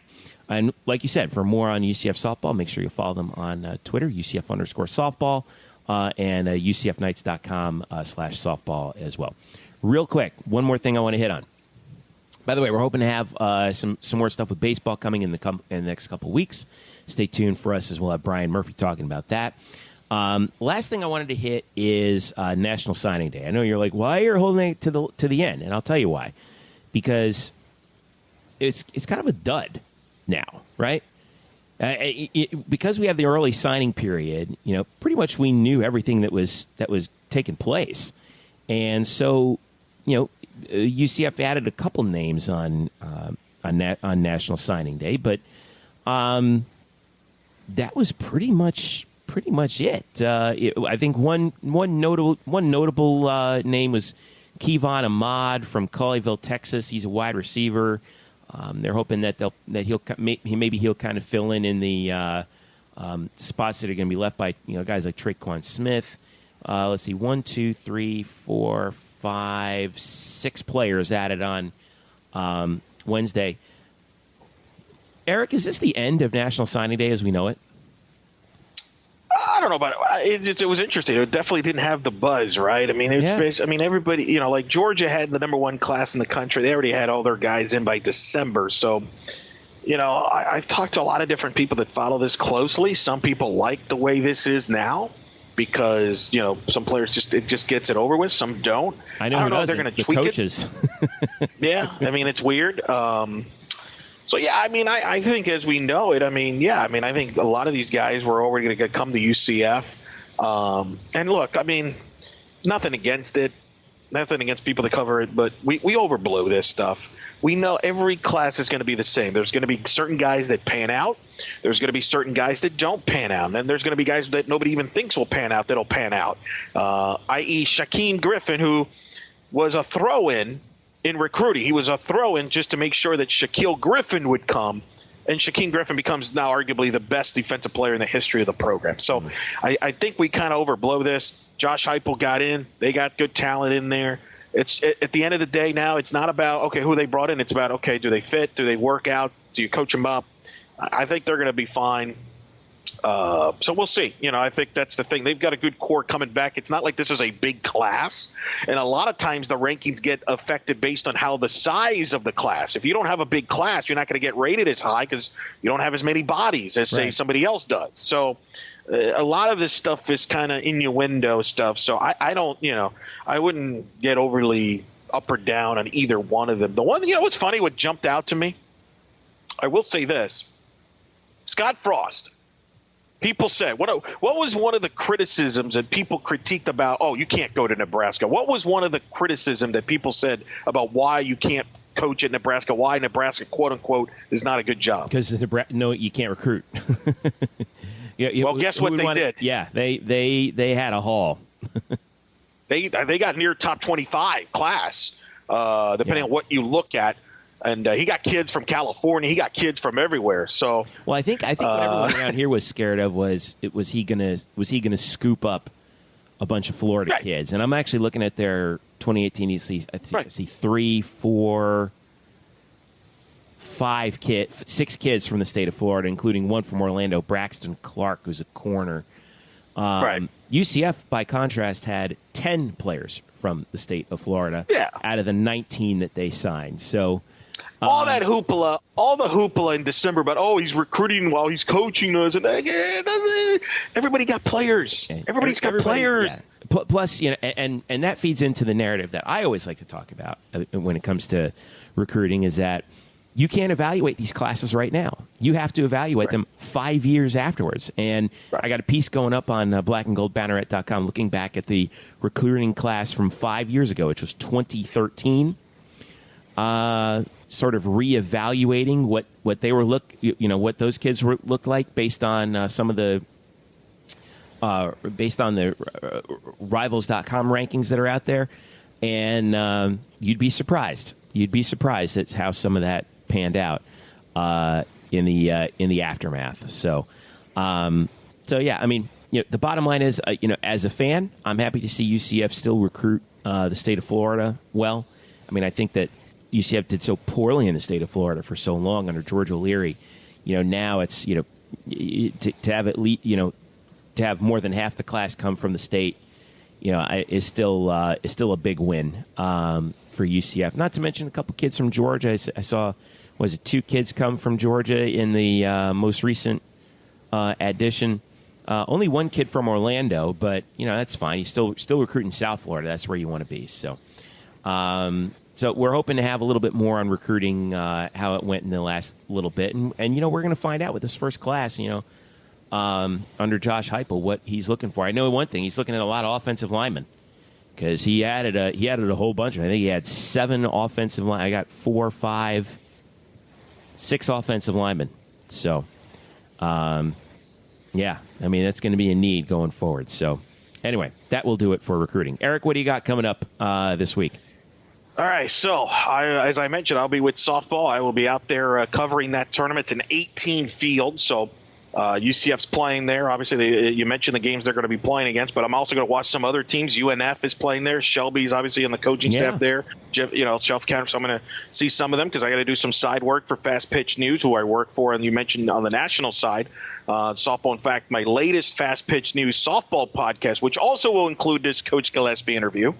And like you said, for more on UCF softball, make sure you follow them on Twitter, UCF_softball, and UCFKnights.com/softball as well. Real quick, one more thing I want to hit on. By the way, we're hoping to have some more stuff with baseball coming in the next couple weeks. Stay tuned for us as we'll have Brian Murphy talking about that. Last thing I wanted to hit is National Signing Day. I know you're like, why are you holding it to the end? And I'll tell you why. Because it's kind of a dud now, right? Because we have the early signing period, pretty much we knew everything that was taking place, and so UCF added a couple names on National Signing Day, but that was pretty much it. I think one notable name was Kevon Ahmad from Colleyville, Texas. He's a wide receiver. They're hoping that he'll kind of fill in the spots that are going to be left by guys like Traquan Smith. Let's see, 1, 2, 3, 4, 5, 6 players added on Wednesday. Eric, is this the end of National Signing Day as we know it? I don't know about it. It was interesting. It definitely didn't have the buzz, right? I mean, everybody, like Georgia had the number 1 class in the country. They already had all their guys in by December. So, I've talked to a lot of different people that follow this closely. Some people like the way this is now because, some players it just gets it over with. Some don't. I don't know if they're going to tweak coaches. It. Yeah. I mean, it's weird. So, yeah, I mean, I think as we know it, I think a lot of these guys were already going to come to UCF. And look, I mean, nothing against it, nothing against people that cover it, but we overblew this stuff. We know every class is going to be the same. There's going to be certain guys that pan out. There's going to be certain guys that don't pan out. And then there's going to be guys that nobody even thinks will pan out that'll pan out, i.e. Shaquem Griffin, who was a throw-in in recruiting. He was a throw-in just to make sure that Shaquille Griffin would come, and Shaquem Griffin becomes now arguably the best defensive player in the history of the program. So I think we kind of overblow this. Josh Heupel got in. They got good talent in there. It's at the end of the day now, it's not about, okay, who they brought in. It's about, okay, do they fit? Do they work out? Do you coach them up? I think they're going to be fine. So we'll see. I think that's the thing. They've got a good core coming back. It's not like this is a big class. And a lot of times the rankings get affected based on how the size of the class. If you don't have a big class, you're not going to get rated as high because you don't have as many bodies as, say, somebody else does. So a lot of this stuff is kind of innuendo stuff. So I don't, I wouldn't get overly up or down on either one of them. The one, what's funny, what jumped out to me, I will say this. Scott Frost. People said, what was one of the criticisms that people critiqued about, you can't go to Nebraska? What was one of the criticism that people said about why you can't coach at Nebraska, why Nebraska, quote unquote, is not a good job? Because you can't recruit. Well, guess what they did? Yeah, they had a haul. They got near top 25 class, depending on what you look at. And he got kids from California. He got kids from everywhere. So, well, I think what everyone around here was scared of was he gonna scoop up a bunch of Florida kids? And I'm actually looking at their 2018. I see 3, 4, 5 kids, 6 kids from the state of Florida, including one from Orlando, Braxton Clark, who's a corner. UCF, by contrast, had 10 players from the state of Florida out of the 19 that they signed. So. All the hoopla in December about, he's recruiting while he's coaching us. And everybody got players. Everybody's got players. Yeah. Plus, and that feeds into the narrative that I always like to talk about when it comes to recruiting is that, you can't evaluate these classes right now. You have to evaluate them 5 years afterwards. And I got a piece going up on blackandgoldbanneret.com looking back at the recruiting class from 5 years ago, which was 2013. Sort of reevaluating what they were what those kids looked like based on some of the rivals.com rankings that are out there. And you'd be surprised. You'd be surprised at how some of that panned out in the aftermath. So yeah, I mean, the bottom line is, as a fan, I'm happy to see UCF still recruit the state of Florida well. I mean, I think that UCF did so poorly in the state of Florida for so long under George O'Leary. Now it's to have at least to have more than half the class come from the state. Is still a big win for UCF. Not to mention a couple kids from Georgia. I saw, was it 2 kids come from Georgia in the most recent addition. Only 1 kid from Orlando, but that's fine. He's still recruiting South Florida. That's where you want to be. So we're hoping to have a little bit more on recruiting, how it went in the last little bit, and we're going to find out with this first class. Under Josh Heupel, what he's looking for. I know one thing: he's looking at a lot of offensive linemen because he added a whole bunch. I think he had 7 offensive line. I got 4, 5, 6 offensive linemen. So, yeah, I mean that's going to be a need going forward. So, anyway, that will do it for recruiting. Eric, what do you got coming up this week? All right, so as I mentioned, I'll be with softball. I will be out there covering that tournament. It's an 18 field, so. UCF's playing there. Obviously, you mentioned the games they're going to be playing against, but I'm also going to watch some other teams. UNF is playing there. Shelby's obviously on the coaching staff there. Jeff, Shelf Counter. So I'm going to see some of them because I got to do some side work for Fast Pitch News, who I work for, and you mentioned on the national side, softball. In fact, my latest Fast Pitch News softball podcast, which also will include this Coach Gillispie interview,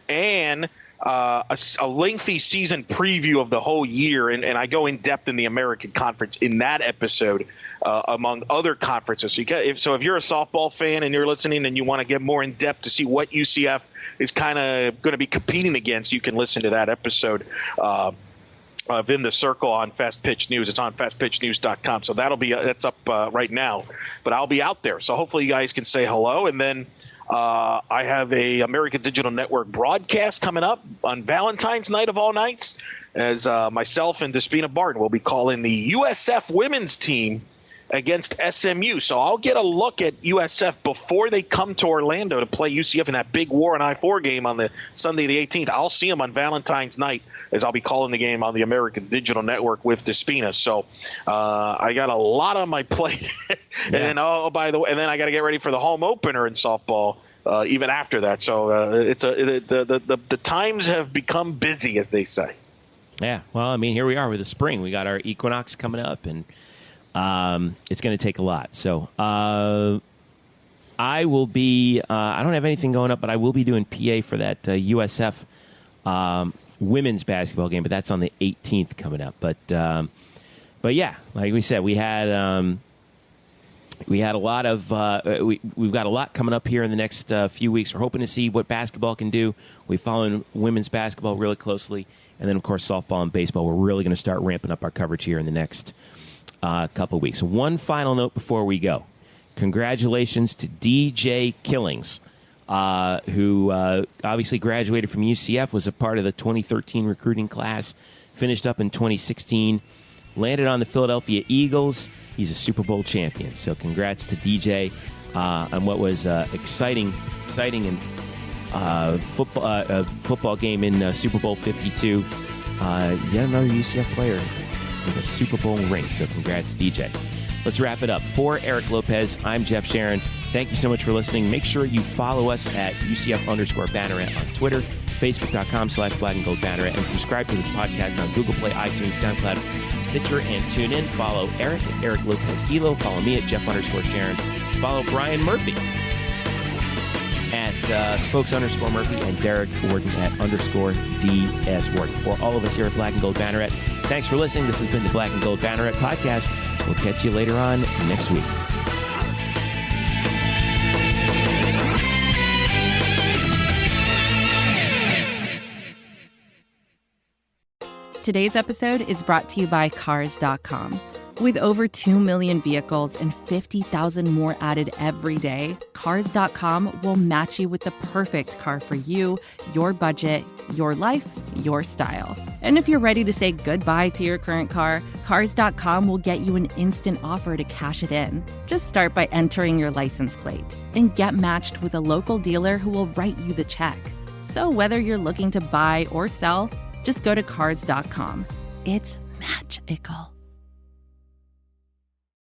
and a lengthy season preview of the whole year, and I go in depth in the American Conference in that episode. Among other conferences. So if you're a softball fan and you're listening and you want to get more in depth to see what UCF is kind of going to be competing against, you can listen to that episode of In the Circle on Fast Pitch News. It's on fastpitchnews.com. So that's up right now. But I'll be out there. So hopefully you guys can say hello. And then I have a American Digital Network broadcast coming up on Valentine's night of all nights, as myself and Despina Barton will be calling the USF women's team against SMU. So I'll get a look at USF before they come to Orlando to play UCF in that big War on I-4 game on the Sunday the 18th. I'll see them on Valentine's night as I'll be calling the game on the American Digital Network with Despina. So I got a lot on my plate. And then, by the way, and then I got to get ready for the home opener in softball even after that. So the times have become busy, as they say. Yeah, well, I mean, here we are with the spring. We got our equinox coming up, and it's going to take a lot. So I will be I don't have anything going up, but I will be doing PA for that USF women's basketball game, but that's on the 18th coming up. But yeah, like we said, we had a lot of we've got a lot coming up here in the next few weeks. We're hoping to see what basketball can do. We're following women's basketball really closely. And then, of course, softball and baseball. We're really going to start ramping up our coverage here in the next couple of weeks. One final note before we go. Congratulations to DJ Killings, who obviously graduated from UCF, was a part of the 2013 recruiting class, finished up in 2016, landed on the Philadelphia Eagles. He's a Super Bowl champion. So congrats to DJ on what was exciting and football game in Super Bowl 52. Yet another UCF player with a Super Bowl ring. So congrats, DJ. Let's wrap it up. For Eric Lopez, I'm Jeff Sharon. Thank you so much for listening. Make sure you follow us at UCF_Banneret on Twitter, Facebook.com/BlackandGoldBanneret, and subscribe to this podcast on Google Play, iTunes, SoundCloud, Stitcher, and TuneIn. Follow Eric at Eric Lopez Elo. Follow me at Jeff_Sharon. Follow Brian Murphy at Spokes_Murphy, and Derek Warden at _DS Warden. For all of us here at Black and Gold Banneret, thanks for listening. This has been the Black and Gold Banneret Podcast. We'll catch you later on next week. Today's episode is brought to you by Cars.com. With over 2 million vehicles and 50,000 more added every day, Cars.com will match you with the perfect car for you, your budget, your life, your style. And if you're ready to say goodbye to your current car, Cars.com will get you an instant offer to cash it in. Just start by entering your license plate and get matched with a local dealer who will write you the check. So whether you're looking to buy or sell, just go to Cars.com. It's magical.